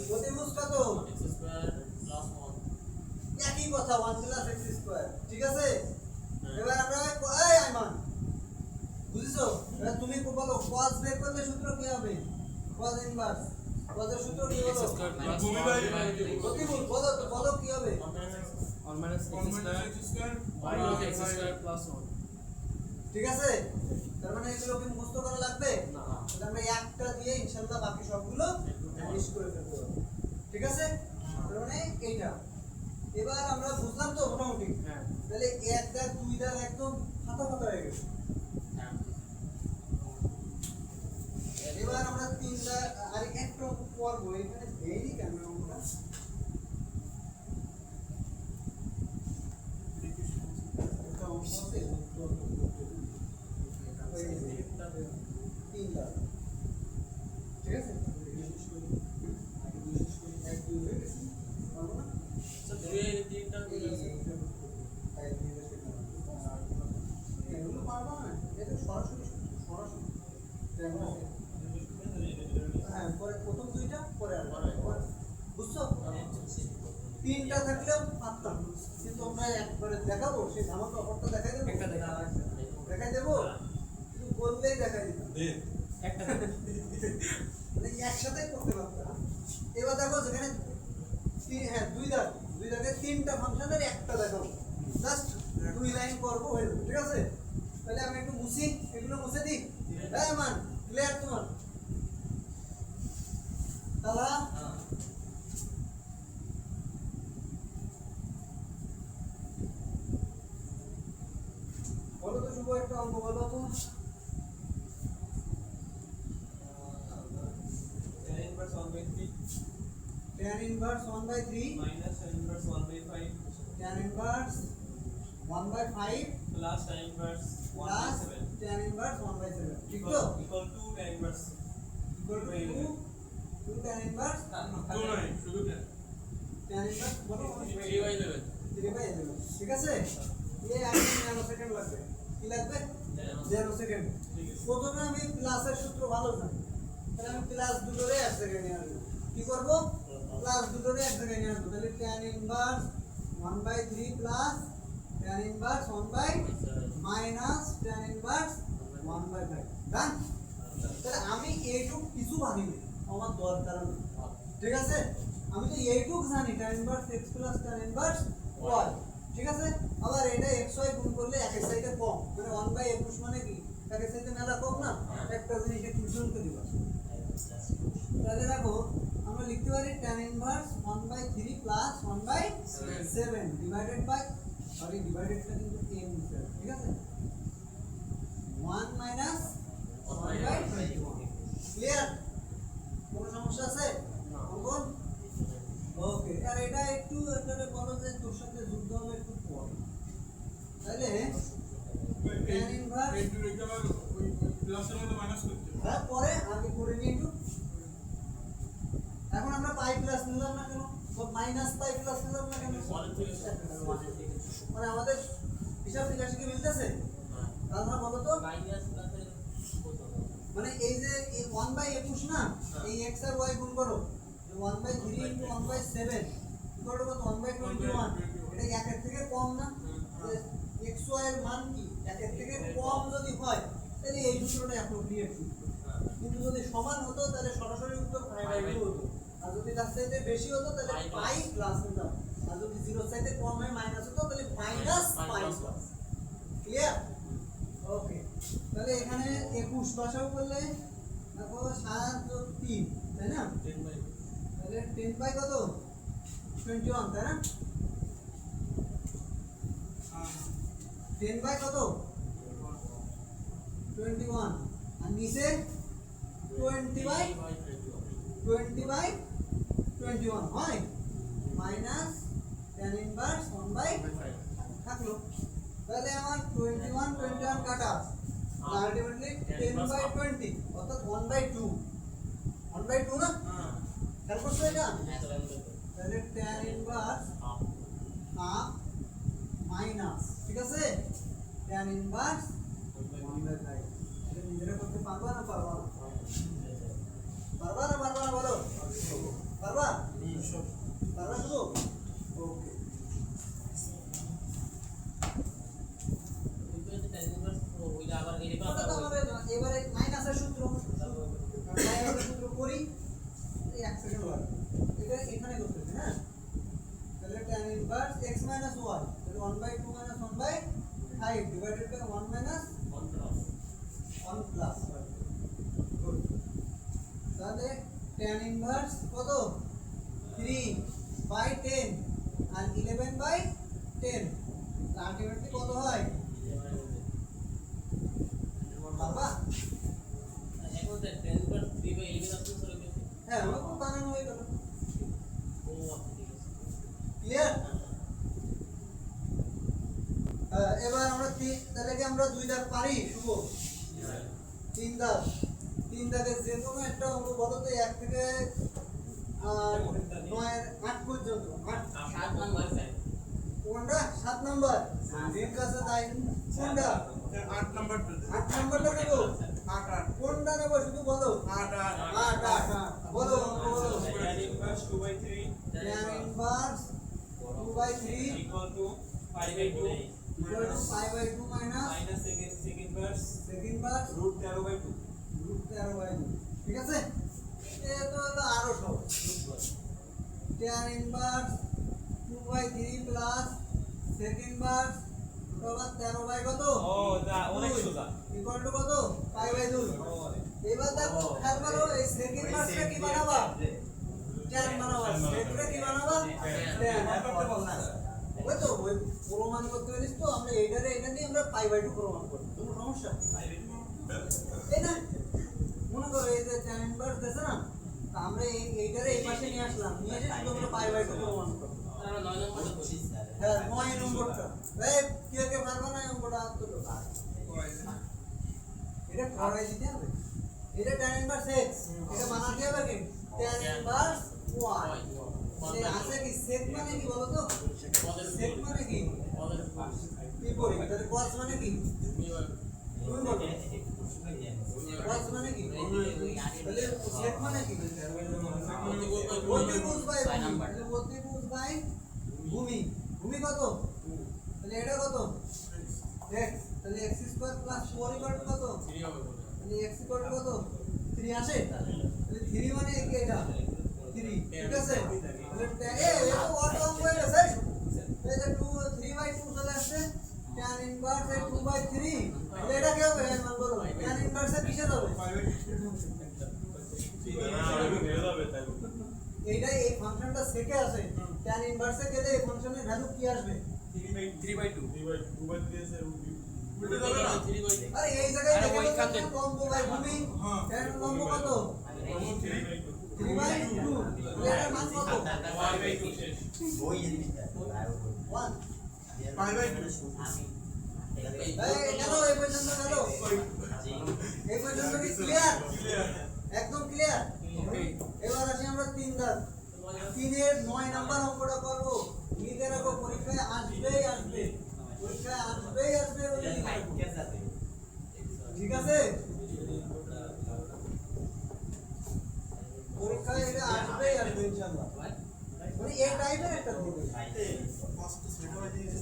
প্রতিভুজ কত x square plus 1 একই কথা 1 প্লাস x স্কয়ার ঠিক আছে এবার আমরা এই আইমান বুঝছো এবার তুমি বলো cos বের করলে সূত্র কি হবে cos ইনভার্স cos এর সূত্র কি বলো ভূমি বাই প্রতিভুজ বলো তো বলো কি হবে 1 minus 1 minus x square by x square plus 1 ঠিক আছে তার মানে এগুলো কি মুখস্থ করা লাগবে না তাহলে আমরা একটা দিয়ে ইনশাআল্লাহ বাকি সবগুলো ফিনিশ করে ফেলতে পারবো ঠিক আছে তার মানে এইটা এবার আমরা বুঝলাম তো মোটামুটি হ্যাঁ তাহলে এক দাগ দুই দাগ একদম ফাটা ফাটা হয়ে গেছে এবার আমরা তিন দাগ আর একটা পড়বো এখানে দেরি কেন আমরা এটা অঙ্কতে তিন দাগ ঠিক আছে এক দুই হয়ে গেছে পারবো না স্যার দুই এর তিনটা এগুলো পারবো না এটা সরাসরি হ্যাঁ পরে প্রথম দুইটা পরে আর বুঝছো তিনটা থাকলেও পারতাম কিন্তু আমরা একবারে দেখাবো সেই ধামাকা অফারটা দেখাই দেবো দেখাই দেবো কিন্তু বললেই দেখাই দিতাম মানে একসাথে করতে পারতাম এবার দেখো যেখানে হ্যাঁ দুই দাগে তিনটা ফাংশনের একটা দেখাবো জাস্ট মুছি এগুলো মুছে দিই হ্যাঁ মান ক্লিয়ার তোমার তালা বলো তো শুভ একটা অঙ্ক বলো তো tan inverse 1/3 tan inverse 1/3 minus tan inverse 1/5 tan inverse 1/5 plus tan inverse plus 1/7 tan inverse 1/7 ঠিক তো equal to tan inverse equal to tan inverse two নয় শুধু tan tan inverse বলো 3/11 3/11 ঠিক আছে এই আগে 9 সেকেন্ড লাগবে কি লাগবে 0 সেকেন্ড ঠিক আছে প্রথমে আমি প্লাসের সূত্র ভালো জানি তাহলে আমি প্লাস দুটোরে 1 সেকেন্ড নিয়ে আসবো কি করব প্লাস দুটোরে 1 সেকেন্ড নিয়ে আসবো তাহলে tan inverse 1/3 plus tan inverse 1 minus tan inverse 1/5 ডান তাহলে আমি এইটুকু কিছু জানি না আমার দরকার নেই ঠিক আছে আমি তো এইটুকু জানি tan inverse x plus tan inverse y ঠিক আছে আবার এটা xy গুণ করলে এক এর সাইডে কম মানে 1/21 মানে কি এক এর সাইডে মেলা কম না একটা জিনিস একটু শুনতে দিবা তাহলে দেখো আমরা লিখতে পারি tan inverse 1/3 plus 1/7 divided by sorry ডিভাইডেডটা কিন্তু m নিতে হবে ঠিক আছে 1 minus 1/21 ক্লিয়ার কোনো সমস্যা আছে অঙ্কন ওকে আর এটা একটু এটারে বলো যে তোর সাথে যুদ্ধ হবে একটু পর তাহলে tan inverse একটু রেখে আবার ওই প্লাসের মধ্যে মাইনাস করতে হ্যাঁ পরে আগে করে নিই একটু এখন আমরা পাই প্লাস নিলাম না কেন সব মাইনাস পাই প্লাস নিলাম না কেন মানে আমাদের হিসাব নিকাশে কি মিলতেছে তাহলে বলো তো মাইনাস প্লাসের কত মানে এই যে 1/21 না এই x আর y গুণ করো 1/3 into 1/7 কত কত 1/21 এটা একের থেকে কম না x y এর মান কি একের থেকে কম যদি হয় তাহলে এই সূত্রটা অ্যাপ্রোপ্রিয়েট সূত্র কিন্তু যদি সমান হতো তাহলে সরাসরি উত্তর পাই/2 হতো আর যদি তার চাইতে বেশি হতো তাহলে পাই প্লাস নিতাম আর যদি 0 চাইতে কম হয় মাইনাস হতো তাহলে মাইনাস পাই প্লাস ক্লিয়ার ওকে তাহলে এখানে 21 বসাও করলে দেখো 7 যোগ 3 তাই না 10/5 তাহলে 10 বাই কত 21 তাই না 10 বাই কত 21 আর নিচে 20 বাই 21 হয় মাইনাস tan ইনভার্স 1/5 থাকলো তাহলে আমার 21 কাটা আলটিমেটলি 10/20 অর্থাৎ 1/2 1/2 না খেয়াল করছো এটা তাহলে tan ইনভার্স হাফ মাইনাস ঠিক আছে tan ইনভার্স 1/5 এটা নিজেরা করতে পারবা না পারবা না বলো পারবা পারবা শুধু ওকে এবারে মাইনাসের সূত্র করি 1 সেকেন্ড লাগবে এটা এখানে করতেছি হ্যাঁ তাহলে tan ইনভার্স x y তাহলে 1/2 1/5 ডিভাইডেড বাই 1 1 প্লাস গুড তাহলে tan ইনভার্স কত 3/10 আর 11/10 আলটিমেটলি কত হয় বাবা এখন 10/3/11 আসলে সরে গেছে হ্যাঁ আমরা তো বানানো হয়ে গেল ও আচ্ছা ঠিক আছে ক্লিয়ার এবার আমরা তাহলে কি আমরা 2 দাগ পারি শুভ 3 দাগের যে কোনো একটা অঙ্ক বলো তো 1 থেকে 9 8 পর্যন্ত 7 নাম্বার স্যার কোনটা 7 নাম্বার এর কাছে তাই কোনটা 8 নাম্বার 8 নাম্বারটা নেব 8 কোনটা নেব শুধু বলো 8 বলো বলো tan inverse 2/3 tan inverse 2/3 equal to 5/2 equal to 5/2 minus minus second inverse second verse root 13/2 root 13/2 ঠিক আছে এটা তো হলো আরো সহজ tan inverse 2/3 plus second verse আবার 13 বাই কত ও দা অনেক সোজা এই না মনে করো এই যে tan ইনভার্স দেছে না, তা আমরা এইটারে এই পাশে নিয়ে আসলাম, নিয়ে এসে শুধু আমরা পাই বাই 2 প্রমাণ করব। আমরা 9 নম্বরটা ধরি হ্যাঁ 9 নম্বরটা এই কে পারবে না অঙ্কটা তুলো, এটা করাই দিতে হবে। এটা tan ইনভার্স x, এটা বানাতে হবে কি tan ইনভার্স y। এই আছে কি sec মানে কি বলো তো, sec মানে কি বিপরীত, তাহলে cos মানে কি তুমি বলো, cos মানে কি, তাহলে sec মানে কি অতিভুজ বাই ভূমি, তাহলে অতিভুজ বাই ভূমি, ভূমি কত, তাহলে এটা কত x, তাহলে x square plus 4 equal to কত, তাহলে x ইকুয়াল টু কত 3 আসে, তাহলে 3 মানে কি এটা 3, ঠিক আছে। তাহলে এটা অটো অঙ্ক হয়ে গেছে, এই যে 2 3/2 চলে আসছে, tan ইনভার্স 2/3, তাহলে এটা কি হবে মান বলো, tan ইনভার্স কিসে যাবে, এইটা এই ফাংশনটা সেকে আসে, tan ইনভার্সে গেলে এই ফাংশনের ভ্যালু কি আসবে 3/2 উল্টে যাবে না আরে এই জায়গায় দেখো লম্ব বাই ভূমি, tan লম্ব কত 3/2, এটার মান কত 5/2 শেষ 1 এই গেল এই পর্যন্ত গেল, এই পর্যন্ত কি ক্লিয়ার, একদম ক্লিয়ার। এবার আসি আমরা 3 দাগ, 3 এর 9 নাম্বার অঙ্কটা করব, লিখে রাখো পরীক্ষায় আসবেই আসবে, পরীক্ষায় আসবেই আসবে বলে লিখে রাখো। ঠিক আছে, পরীক্ষায় এটা আসবেই আসবে ইনশাআল্লাহ, মানে এই টাইপের একটা দিবে।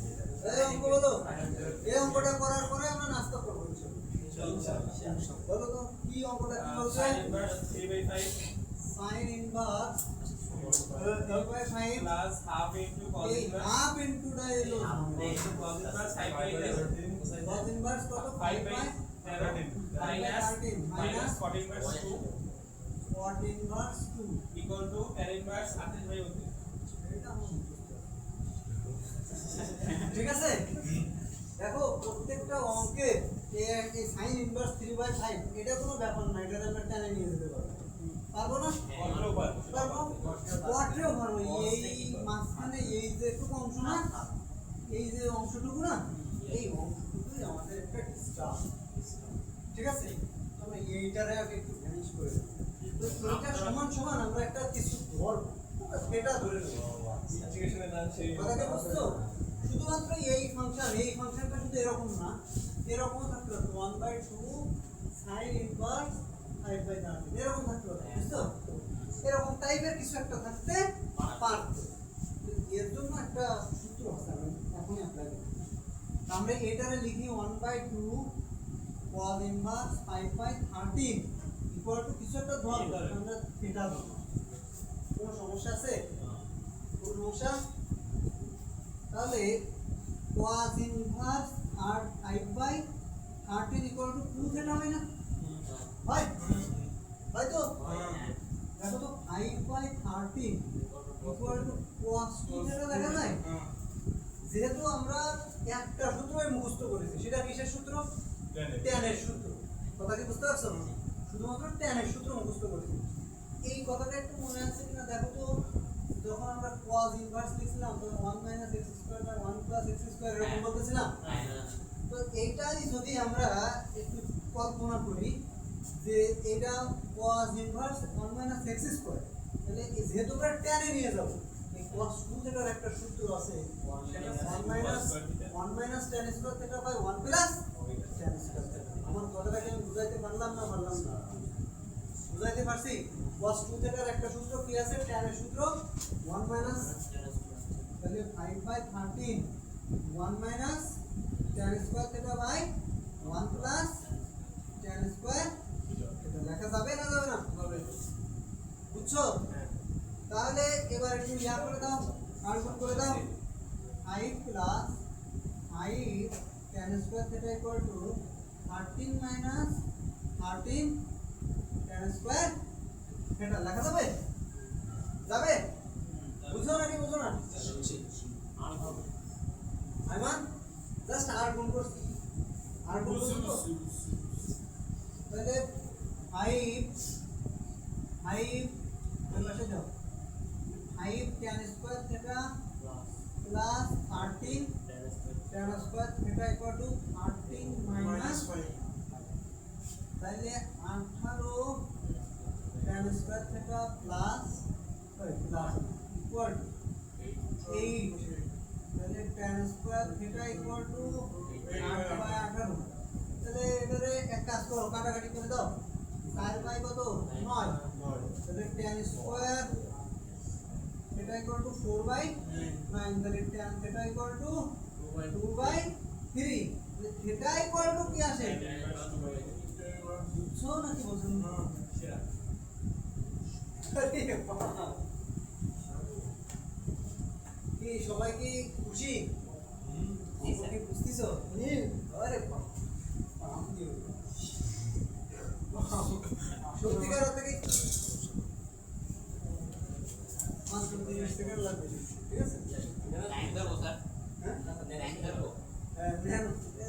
এই অঙ্ক বলো, এই অঙ্কটা করার পরে আমরা নাস্তা করব ইনশাআল্লাহ। বলো তো কি অঙ্কটা কি বলছে, sin inverse 3/5 sin inverse 3/5 plus half into cos এই inverse হাফ ইনটু টা এলো cos inverse 5/11 cos ইনভার্স কত 5/13 minus cot inverse 2 cot inverse 2 equal to tan inverse 28/29 এটা আমার মুখস্থ। ঠিক আছে, দেখো প্রত্যেকটা অঙ্কে এই sin ইনভার্স 3/5 এটা কোনো ব্যাপার না, এটা আমরা টেনে নিয়ে যেতে পারবো, পারবো না পারবো, কোয়াড্রেও পারবো। এই মাঝখানে এই যে একটু অংশ না, এই যে অংশটুকু না, এই অংশটুকুই আমাদের একটা ডিস্টার্ব, ঠিক আছে। আমরা এইটারে আগে একটু ভ্যানিশ করে দেব, তো এইটা সমান সমান আমরা একটা কিছু ধরব, এটা ধরে নেব, ইন্টিগ্রেশনের নাম সেই কথাটা বুঝছো। শুধুমাত্র এই ফাংশনটা শুধু এরকম না, এরকম থাকতে হবে 1/2 sin ইনভার্স 5/13 এরকম থাকতে হবে, বুঝছো, এরকম টাইপের কিছু একটা থাকতে পারত। এর জন্য একটা সূত্র আছে, আমি এখনই অ্যাপ্লাই করব। আমরা এটারে লিখি 1/2 cos ইনভার্স 5/13 ইকুয়াল টু কিছু একটা ধরব, আমরা থিটা ধরব। কোনো সমস্যা আছে, কোনো সমস্যা, তাহলে cos inverse 5/13 equal to 2 theta হয় না, হয় হয় তো, দেখো তো 5/13 ইকুয়াল টু cos 2 থিটা দেখা যায়। যেহেতু আমরা একটা সূত্রই মুখস্থ করেছি, সেটা কিসের সূত্র, tan এর সূত্র, কথা কি বুঝতে পারছো, শুধুমাত্র tan এর সূত্র মুখস্থ করেছি। এই কথাটা একটু মনে আছে কিনা দেখো তো, যখন আমরা cos ইনভার্স লিখছিলাম তখন 1 - x² বাই 1 + x² এরকম বলতেছিলাম। তো এইটাই যদি আমরা একটু কল্পনা করি যে এটা cos ইনভার্স 1 - x², তাহলে যেহেতু আমরা tan এ নিয়ে যাব, এই cos 2 থিটার একটা সূত্র আছে, সেটা 1 - tan square theta by 1 + tan square theta. আমার কথাটাকে আমি বুঝাইতে পারলাম না বুঝাইতে পারছি। cos 2 থিটার একটা সূত্র কি আছে, tan এর সূত্র 1 - তাহলে 5/13 1 - tan square theta by 1 + tan square theta লেখা যাবে না যাবে না, বুঝছো। তাহলে এবার একটু ইয়া করে দাও, কার্বন করে দাও, 5 + 5 tan square theta equal to 13 - 13 tan square theta লেখা যাবে, যাবে, বুঝছো নাকি বুঝো না, আইমান জাস্ট আর গুণ করছি, আর গুণ করছি তো তাহলে 5 ওই পাশে যাও 5 tan square theta plus 13 tan square theta equal to 13 minus 5 তাহলে 18 tan square theta plus equal to 8 তাহলে tan square theta equal to 8/18 তাহলে এটারে এক কাজ করো কাটাকাটি করে দাও 4 কত 9 তাহলে tan square theta equal to 4/9 তাহলে tan থিটা ইকুয়াল টু 2/3 তাহলে থিটা ইকুয়াল টু কি আসে বুঝছো নাকি বুঝছো না কি সবাই কি খুশি কি বুঝতেছো আরে সত্যিকার অর্থে কি 530 সেকেন্ড লাগবে ঠিক আছে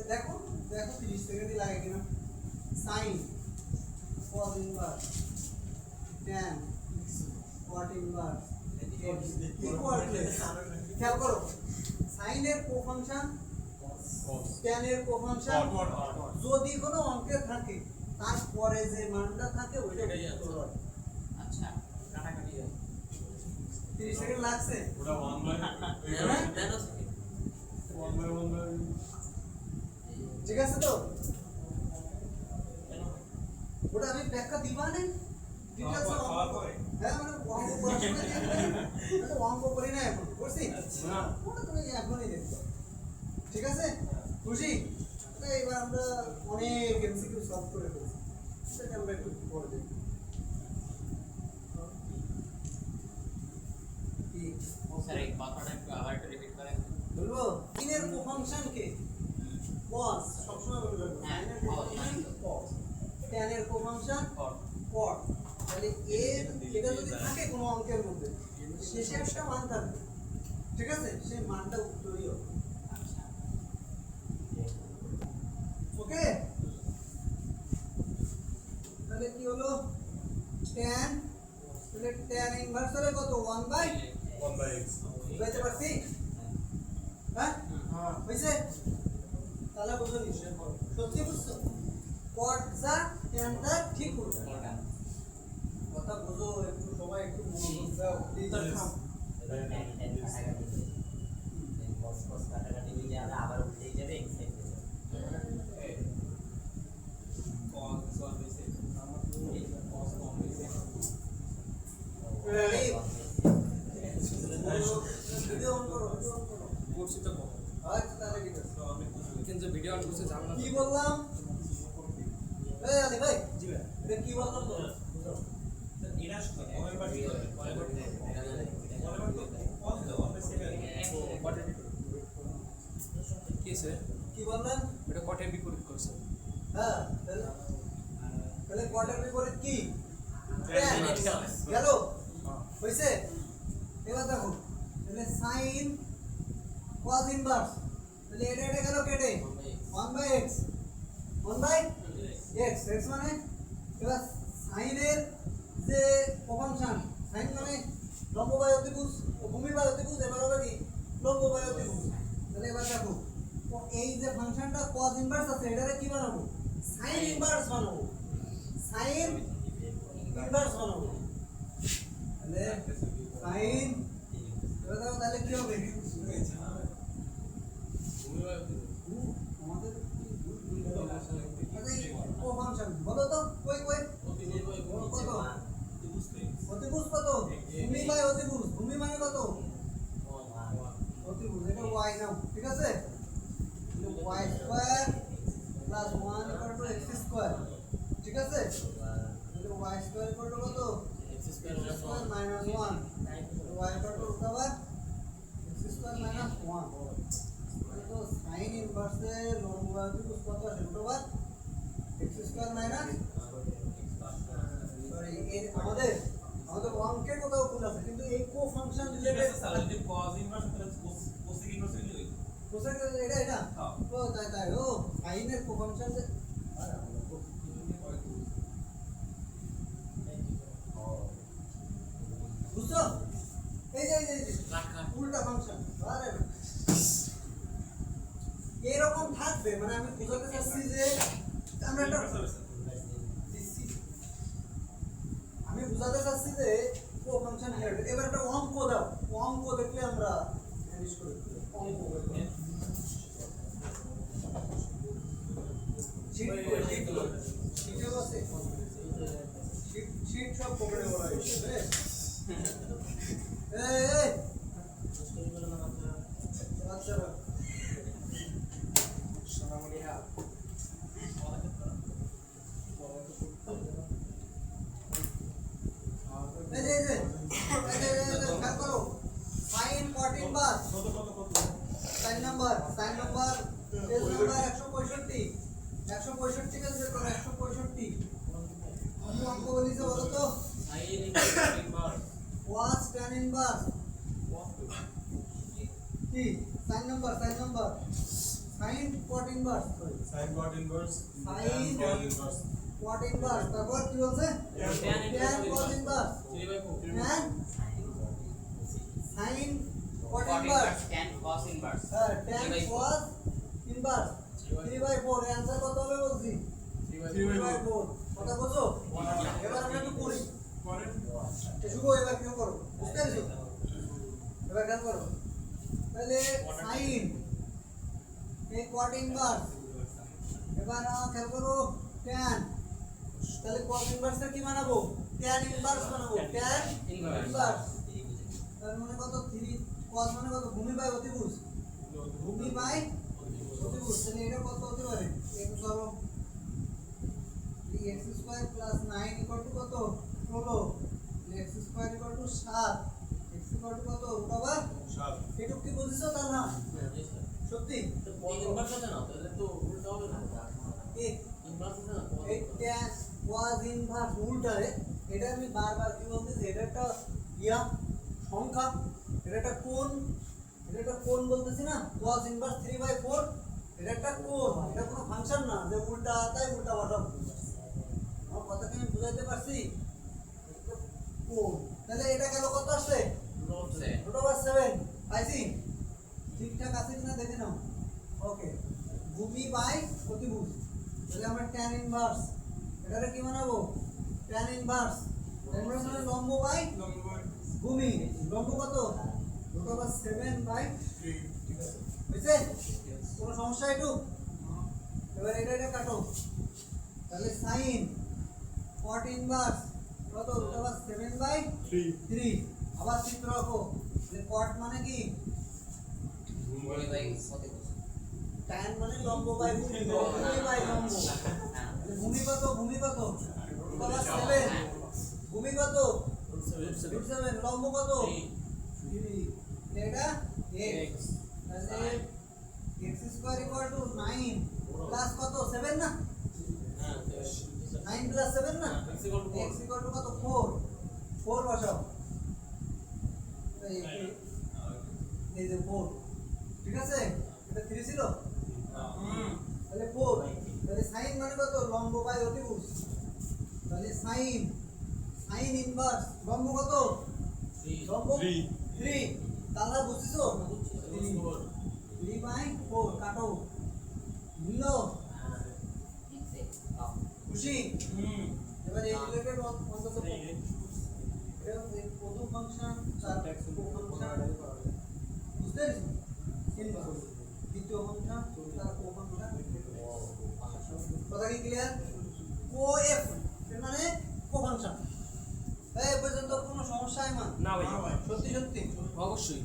দেখো দেখো 30 সেকেন্ডই লাগে কিনা sine cos inverse tan cot inverse equal to খেয়াল করো সাইনের কোফাংশন tan এর কোফাংশন যদি কোনো অঙ্কে থাকে তারপরে যে মানটা থাকে ওইটাই আচ্ছা কাটাকাটি 30 সেকেন্ড লাগছে ওটা 1/1 ঠিক আছে তো ওটা আমি ব্যাখ্যা দিবা না ডিটেইলস খাওয়ার পরে হ্যাঁ মানে অঙ্ক পড়াশোনা দিয়ে তো অঙ্ক করি না এখন করছি না ওটা তুমি এখনই দেখো ঠিক আছে খুশি তো এবার আমরা অনেক এমসিকিউ সলভ করে ফেলছি সেটা আমরা একটু পরে দেখব কি স্যার এই কথাটা একটু আবার একটু রিপিট করেন বলবো ইনের কোফাংশন কে cos সবসময় বলবো হ্যাঁ, ইনের কোফাংশন cos tan এর কোফাংশন কর cot তাহলে এর এটা যদি থাকে কোনো অঙ্কের মধ্যে শেষে একটা মান থাকবে ঠিক আছে সেই মানটা উত্তরীয় আচ্ছা ওকে তাহলে কি হলো tan তাহলে tan ইনভার্স হলে কত 1/x বুঝতে পারছি হ্যাঁ হইছে তাহলে বুঝো নিশ্চয় সত্যি বুঝছো cot যা tan টা ঠিক করবে কথা বুঝো একটু সবাই একটু মনোযোগ দাও প্লিজ ভিডিও অন করো করছি তো কম আচ্ছা তাহলে ঠিক আছে কিন্তু ভিডিও অন করতে জানো না কি বললাম এই আলী ভাই জি ভাই এটা কি বললাম তো এরা কমেন্ট বাকি কি বললেন এটা কটের বিপরীত করছে হ্যাঁ তাহলে তাহলে কোয়ার্টার বিপরীত কি গেল হইছে এবার দেখো তাহলে sin cos ইনভার্স তাহলে এটা এটা গেল কেটে 1/x 1/x x মানে এবার sin এর যে ফাংশন sin মানে লম্ব বাই অতিভুজ ও ভূমি বাই অতিভুজ এবার হবে কি লম্ব বাই অতিভুজ তাহলে এবার দেখো তো এই যে ফাংশনটা cos ইনভার্স আছে এটারে কি বানাবো sin ইনভার্স বানাবো sin ইনভার্স বানাবো তাহলে sin এবার দেখো তাহলে কি হবে আমাদের ও ফাংশন বলো তো কই কই কত অতিভুজ কত ভূমি বাই অতিভুজ ভূমি মানে কত অতিভুজ এটা y নাও ঠিক আছে y square plus 1 equal to x square ঠিক আছে তাহলে y স্কয়ার ইকুয়াল টু কত x square minus 1 y equal to কত x স্কয়ার মাইনাস 1 তো sin ইনভার্সে লম্ব বাই অতিভুজ কত আসে √, x স্কয়ার মাইনাস সরি এর আমাদের অঙ্কের কোথাও ভুল আছে কিন্তু এই কো ফাংশন রিলেটেড যদি cos ইনভার্স তাহলে cosec ইনভার্স কি হবে কোসেক এটা ও তাই ও সাইনের কো ফাংশন যে আমি বুঝাতে চাচ্ছি যে আমরা একটা আমি বুঝাতে চাচ্ছি যে কো ফাংশন রিলেটেড। এবার একটা অঙ্ক দাও, অঙ্ক দেখলে আমরা ফিনিশ করে দেব। অঙ্ক শীট আছে, শীট সব পকেটে ভরা হয়েছে। এই আচ্ছা খেয়াল করো, সাইন 14 বার, সাইন নাম্বার পেজ নাম্বার 165, 165 কে বের করো, 165 আমি অঙ্ক বলিছে বলো তো, cos tan inverse কি sign number sin 14 inverse sin cot inverse Sin tan inverse cot inverse, তারপর কি বলছে tan cos inverse, tan sin cot inverse, tan cos inverse tan cos inverse 3/4 এর आंसर কত হবে বলছি 3/4 কথা বুঝো। এবার আমরা একটু করি, শুভ এবার কি করো বুঝতে পেরেছো, এবার খেয়াল করো তাহলে sin এই cot inverse, এবার খেয়াল করো tan, তাহলে cos inverse এর কি বানাবো tan inverse বানাবো, tan inverse তার মানে কত 3 cos মানে কত ভূমি বাই অতিভুজ, ভূমি বাই অতিভুজ, তাহলে এটা কত হতে পারে একটু সরো x square plus 9 equal to কত 16, x square equal two 7, x equal to কত রুট 7 এটুকু কি বুঝছো তা না সত্যি এই tan cos inverse উল্টারে, এটা আমি বারবার কি বলতেছি, এটা একটা ইয়া সংখ্যা, এটা একটা কোণ, এটা একটা কোণ বলতেছি না, cos inverse 3/4 এটা একটা কোণ, এটা কোনো ফাংশন না যে উল্টা তাই উল্টা বসাবো। আমার কথা কি আমি বুঝাইতে পারছি, একটা কোণ, তাহলে এটা গেল কত আসছে √7 পাইছি, ঠিকঠাক আছে কিনা দেখে নাও। ওকে, ভূমি বাই অতিভুজ, তাহলে আমরা tan ইনভার্স এটারে কি বানাবো tan ইনভার্স, আমরা মানে লম্ব বাই ভূমি, লম্ব কত √7/3, ঠিক আছে বুঝছে কোনো সমস্যা একটু। এবার এটা কাটো, তাহলে sin cot ইনভার্স কত √7/3, আবার চিত্র আঁকো যে cot মানে কি tan মানে লম্ব বাই ভূমি, ভূমি বাই লম্ব, ভূমি কত √7, ভূমি কত √7, লম্ব কত 3, এটা x, তাহলে x square equal two 9 plus কত 7 না, 9 প্লাস 7 না, x ইকুয়াল টু কত 4 বসাও, এই যে 4, ঠিক আছে এটা 3 ছিল, তাহলে 4, তাহলে sin মানে কত লম্ব বাই অতিভুজ, তাহলে sin ইনভার্স লম্ব কত লম্ব 3, তাহলে বুঝছো 3/4 কাটো, মিলল খুশি। এবার এই রিলেটেড অন্তত এটা প্রথম ফাংশন তার কোফাংশন বুঝতে পেরেছো, ইনভার্স দ্বিতীয় ফাংশন তার কোফাংশন, কথা কি ক্লিয়ার, কোএফ এর মানে কোফাংশন। এই পর্যন্ত কোনো সমস্যা হয় না ভাই সত্যি অবশ্যই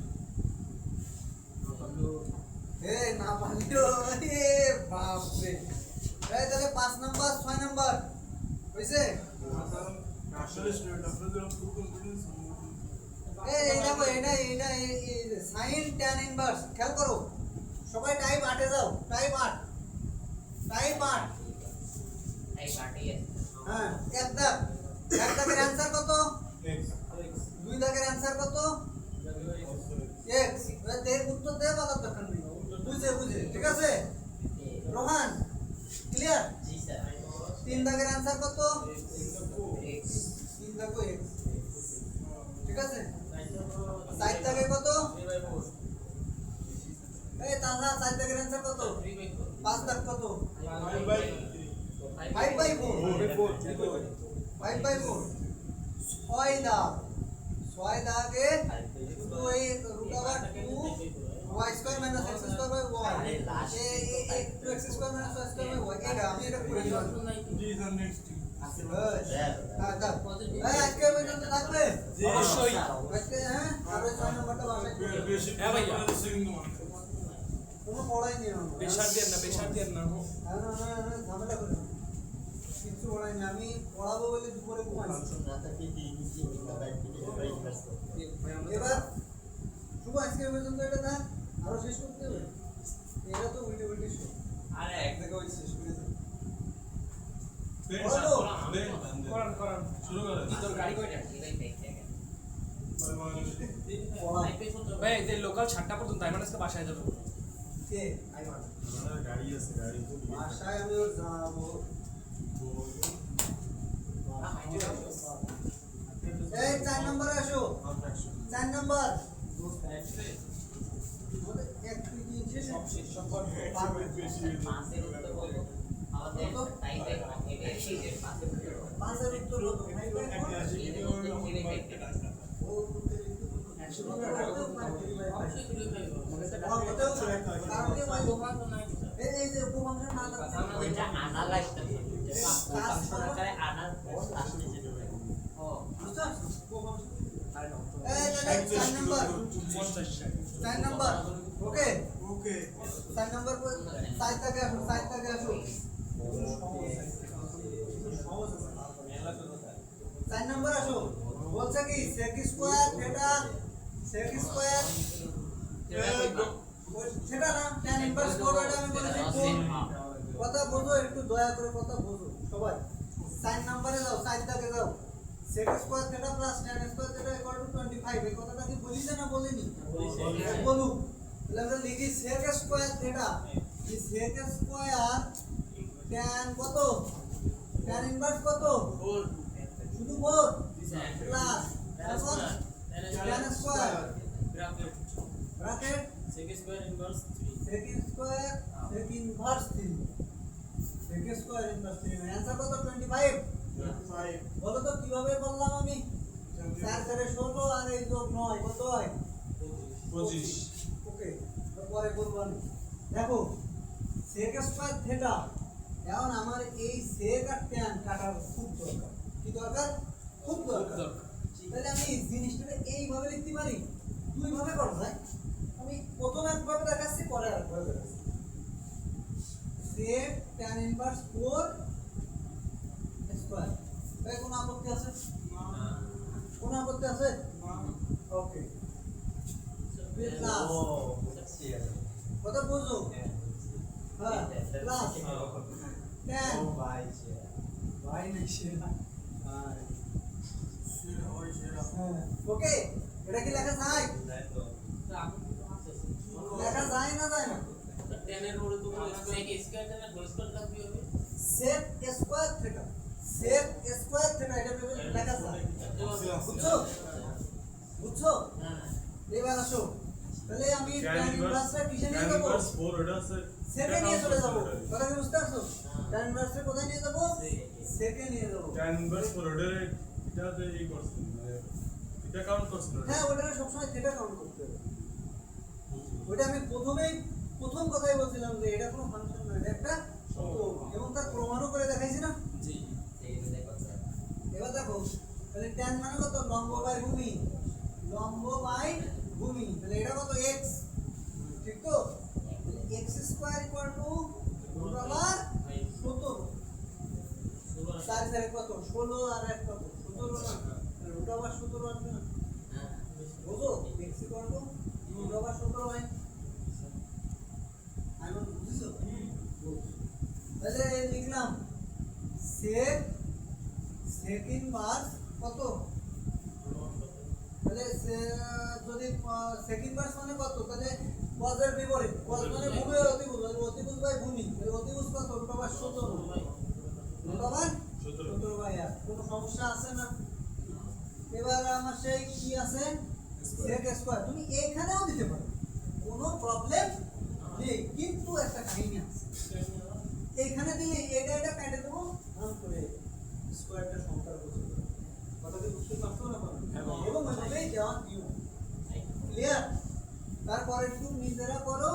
এই না পারলেও এ বাপ রে, এই তাহলে 5 নাম্বার 6 নাম্বার হইছে, আসলে স্টুডেন্ট আপনাদের খুব কনফিডেন্স এই দেখো এটা sin tan ইনভার্স, খেয়াল করো সবাই টাইপ 8 এ যাও, টাইপ 8 হ্যাঁ, এক দাগের অ্যানসার কত x 2 দাগের অ্যানসার কত x, এর উত্তর দেব বলার দরকার নেই, বুঝে ঠিক আছে রোহান ক্লিয়ার। 3 দাগের অ্যানসার কত 3 দাগ x, ঠিক আছে 4 দাগে কত এই তাহলে 4 দাগের অ্যানসার কত 5 দাগ কত? 5 5 by 4 4 5 by 4 6 দাগ 6 দাগে শুধু এই root over 2 y square minus x square by y এই 2x square minus y square by y এটা আমি এটা করে দিলাম। These are next thing. হ্যাঁ দাও এই আজকে পর্যন্ত থাকবে অবশ্যই। আজকে হ্যাঁ আর ওই 6 নম্বরটা বাসায় করে দিও। হ্যাঁ ভাইয়া। Second one. কোনো পড়াই নেই আমার প্রেশার দেন না না ঝামেলা করে না। কিছু পড়াই না আমি পড়াবো বলে দুপুরে ঘুমাইছি। এবার শুভ আজকে পর্যন্ত এটা থাক আরো শেষ করতে হবে এটা তো উল্টে উল্টে শেষ আরে এক জায়গায় শেষ করে দাও বলো করান শুরু করেন কি তোর গাড়ি কয়টা ভাই যে লোকাল 6টা পর্যন্ত আইমানসকে বাসায় যাবে কে আইমান গাড়ি আছে গাড়ি তো বাসায় আমি ওর যাবো এই 4 নম্বরে আসো 4 নম্বর আমাদের 1 2 3 শেষ সব শেষ সব পারবে পাঁচের উত্তর বলো আমাদের টাইম টাইম এটা শিখে পাঁচের উত্তর বলো পাঁচের উত্তর কত ভাই এর উত্তর ছেড়ে দেখতে ও উত্তর অবশ্যই তুলে ফেলবো এই যে উপমানটা না থাকছে ওইটা অ্যানালাইজটা ফাংশন আকারে আনার পর লাস্টে যেতে হবে ও বুঝছো উপমানটা এই 4 নম্বর 4 নম্বর ওকে ওকে 4 নম্বর সাইড থেকে আসো 4 নম্বর আসো বলছে কি sec square theta sec square সেটা না tan ইনভার্স করো এটা আমি বলেছি কথা বোঝো একটু দয়া করে কথা বোঝো সবাই 4 নম্বরে যাও সাইড থেকে যাও sec square theta plus tan square theta equal to 25 এই কথাটা কি বলিছে না বলিনি বলু তাহলে আমরা লিখি sec স্কয়ার থিটা এই sec স্কয়ার tan কত tan ইনভার্স কত 4 শুধু 4 প্লাস তারপর tan square bracket sec square inverse 3 sec square sec inverse 3 sec square inverse 3 answer কত 25 বলো তো কিভাবে বললাম আমি 4 করে 16 আর এই যোগ 9 কত হয় 25 ওকে পরে বলবো আমি দেখো sec স্কয়ার থিটা এখন আমার এই sec আর tan কাটার খুব দরকার কি দরকার খুব দরকার তাহলে আমি এই জিনিসটাকে এইভাবে লিখতে পারি দুই ভাবে করা যায় আমি প্রথম একভাবে দেখাচ্ছি পরে আরেকভাবে দেখাচ্ছি sec tan ইনভার্স 4 স্কয়ার এই কোন আপত্তি আছে কোন আপত্তি আছে ওকে প্লাস কথা বুঝো হ্যাঁ প্লাস tan ভাই নাকি ওকে এটা কি লেখা যায় লেখা যায় না যায় না 10 এর উপরে তো sec স্কয়ার থেকে হোল স্কয়ার কাট কি হবে sec square theta sec square theta এটা লেখা যায় বুঝছো বুঝছো এবার আসো তাহলে আমি tan ইনভার্সটা কিসে নিয়ে যাব সেকে নিয়ে চলে যাব কথা কি বুঝতে পারছো tan ইনভার্সটা কোথায় নিয়ে যাব সেকে নিয়ে যাব tan inverse for order এটাতে এই করছেন এটা কাউন্ট করছেন হ্যাঁ ওটা সবসময় থিটা কাউন্ট করতে হবে ওটা আমি প্রথম কথাই বলছিলাম যে এটা কোনো ফাংশন নয় এটা একটা শব্দ এবং তার প্রমাণও করে দেখাইছি না জি এবার দেখো তাহলে tan মানে কত লম্ব বাই ভূমি তাহলে এটা কত x ঠিক তো x square equal to root over 17 4 4 কত 16 আর 1 কত 17 না রুট ওভার 17 আসবে না বুঝো x equal to root over 17 হয় আমি বুঝছো তাহলে লিখলাম sec ইনভার্স কত তাহলে যদি sec ইনভার্স মানে কত তাহলে cos এর বিপরীত cos মানে ভূমি আর অতিভুজ আর অতিভুজ বাই ভূমি তাহলে অতিভুজ কত root over 17 root over 17 by আর কোনো সমস্যা আছে না এবার আমার সেই কি আছে sec স্কয়ার তুমি এখানেও দিতে পারো কোনো প্রবলেম নেই, কিন্তু একটা কাহিনী আছে। এইখানে দিলে এটা কেটে দেবো, নাম করে স্কোয়ারটা সংখ্যার বসে দেবো। কথাটা বুঝতে পারছো না? এবং এভাবেই দেওয়া নিয়ম। ক্লিয়ার? তারপরে একটু নিজেরা করো,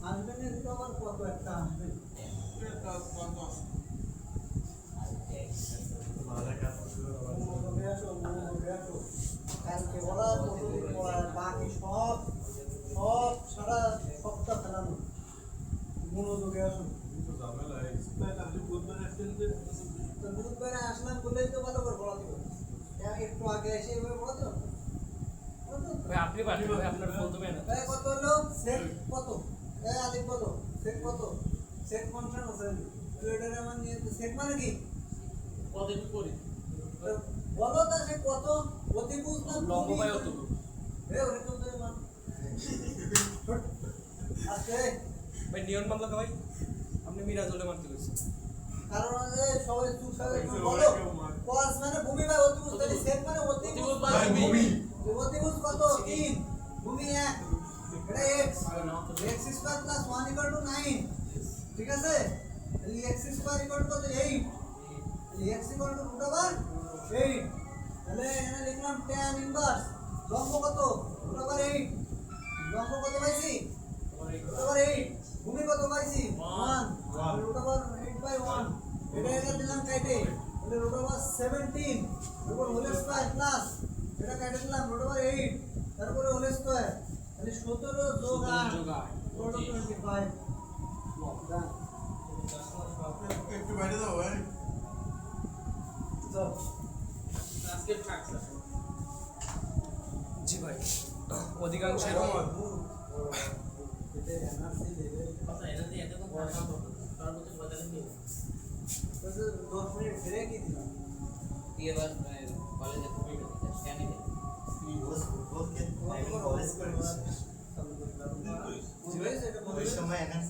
আসবে না এটা আবার কত একটা আসবে। কালকে বলা, প্রতিদিন বলা, বাকি সব সারা সপ্তাহ ফেলানো। মনোযোগে আসুন। তো বুধবারে আসলাম বলেই তো ভালো করে পড়াতে পারবো। একটু আগে এসে এভাবে পড়াতে পারবো। ভাই আপনি পারবেন ভাই, আপনার ফোন দেবেন না। কত হলো? সেট কত? আলিফ কত? সেট কত? সেট ফাংশন আছে। তো এটার আমার নিয়ে সেট মানে কি? পদের বিপরীত তো বলো তা সে কত? অতিভুজ না লম্ব বাই অত ওরে তো তোর মান। আচ্ছা, ভাই নিয়ন মামলা ভাই আপনি মিরাজলে মারতে কইছেন। কারণ সবাই চুপ করে বলো। cos মানে ভূমি বাই অতিভুজ, তাহলে সেট মানে অতিভুজ বাই ভূমি। অতিভুজ কত? 3, ভূমি 1, এটা x, x square plus 1 equal to 9। ঠিক আছে? তাহলে x স্কয়ার ইকুয়াল টু 8, তাহলে x ইকুয়াল টু √8। তাহলে এখানে লিখলাম tan ইনভার্স লম্ব কত? √8। লম্ব কত পাইছি? √8। ভূমি কত পাইছি? 1, √8/1। এটা এখানে দিলাম কেটে, তাহলে √17 উপর হোল স্কয়ার প্লাস এটা কেটে দিলাম √8, তারপরে হোল স্কয়ার, তাহলে 17 যোগ 8 25। ডান। একটু বাইরে দাও ভাই। যাও। আজকে ট্রাক্স আছে জি ভাই অধিকাংশের এটা এনআরসি লেভেল কথা এটা দিয়ে এত কোন কথা বলতো তার মধ্যে বদলে নিও 10 মিনিট ব্রেক দিলাম। দিয়ে এবার কলেজে তুমি স্ক্যানে দে জি ভাই, এটা ওই সময় এখানে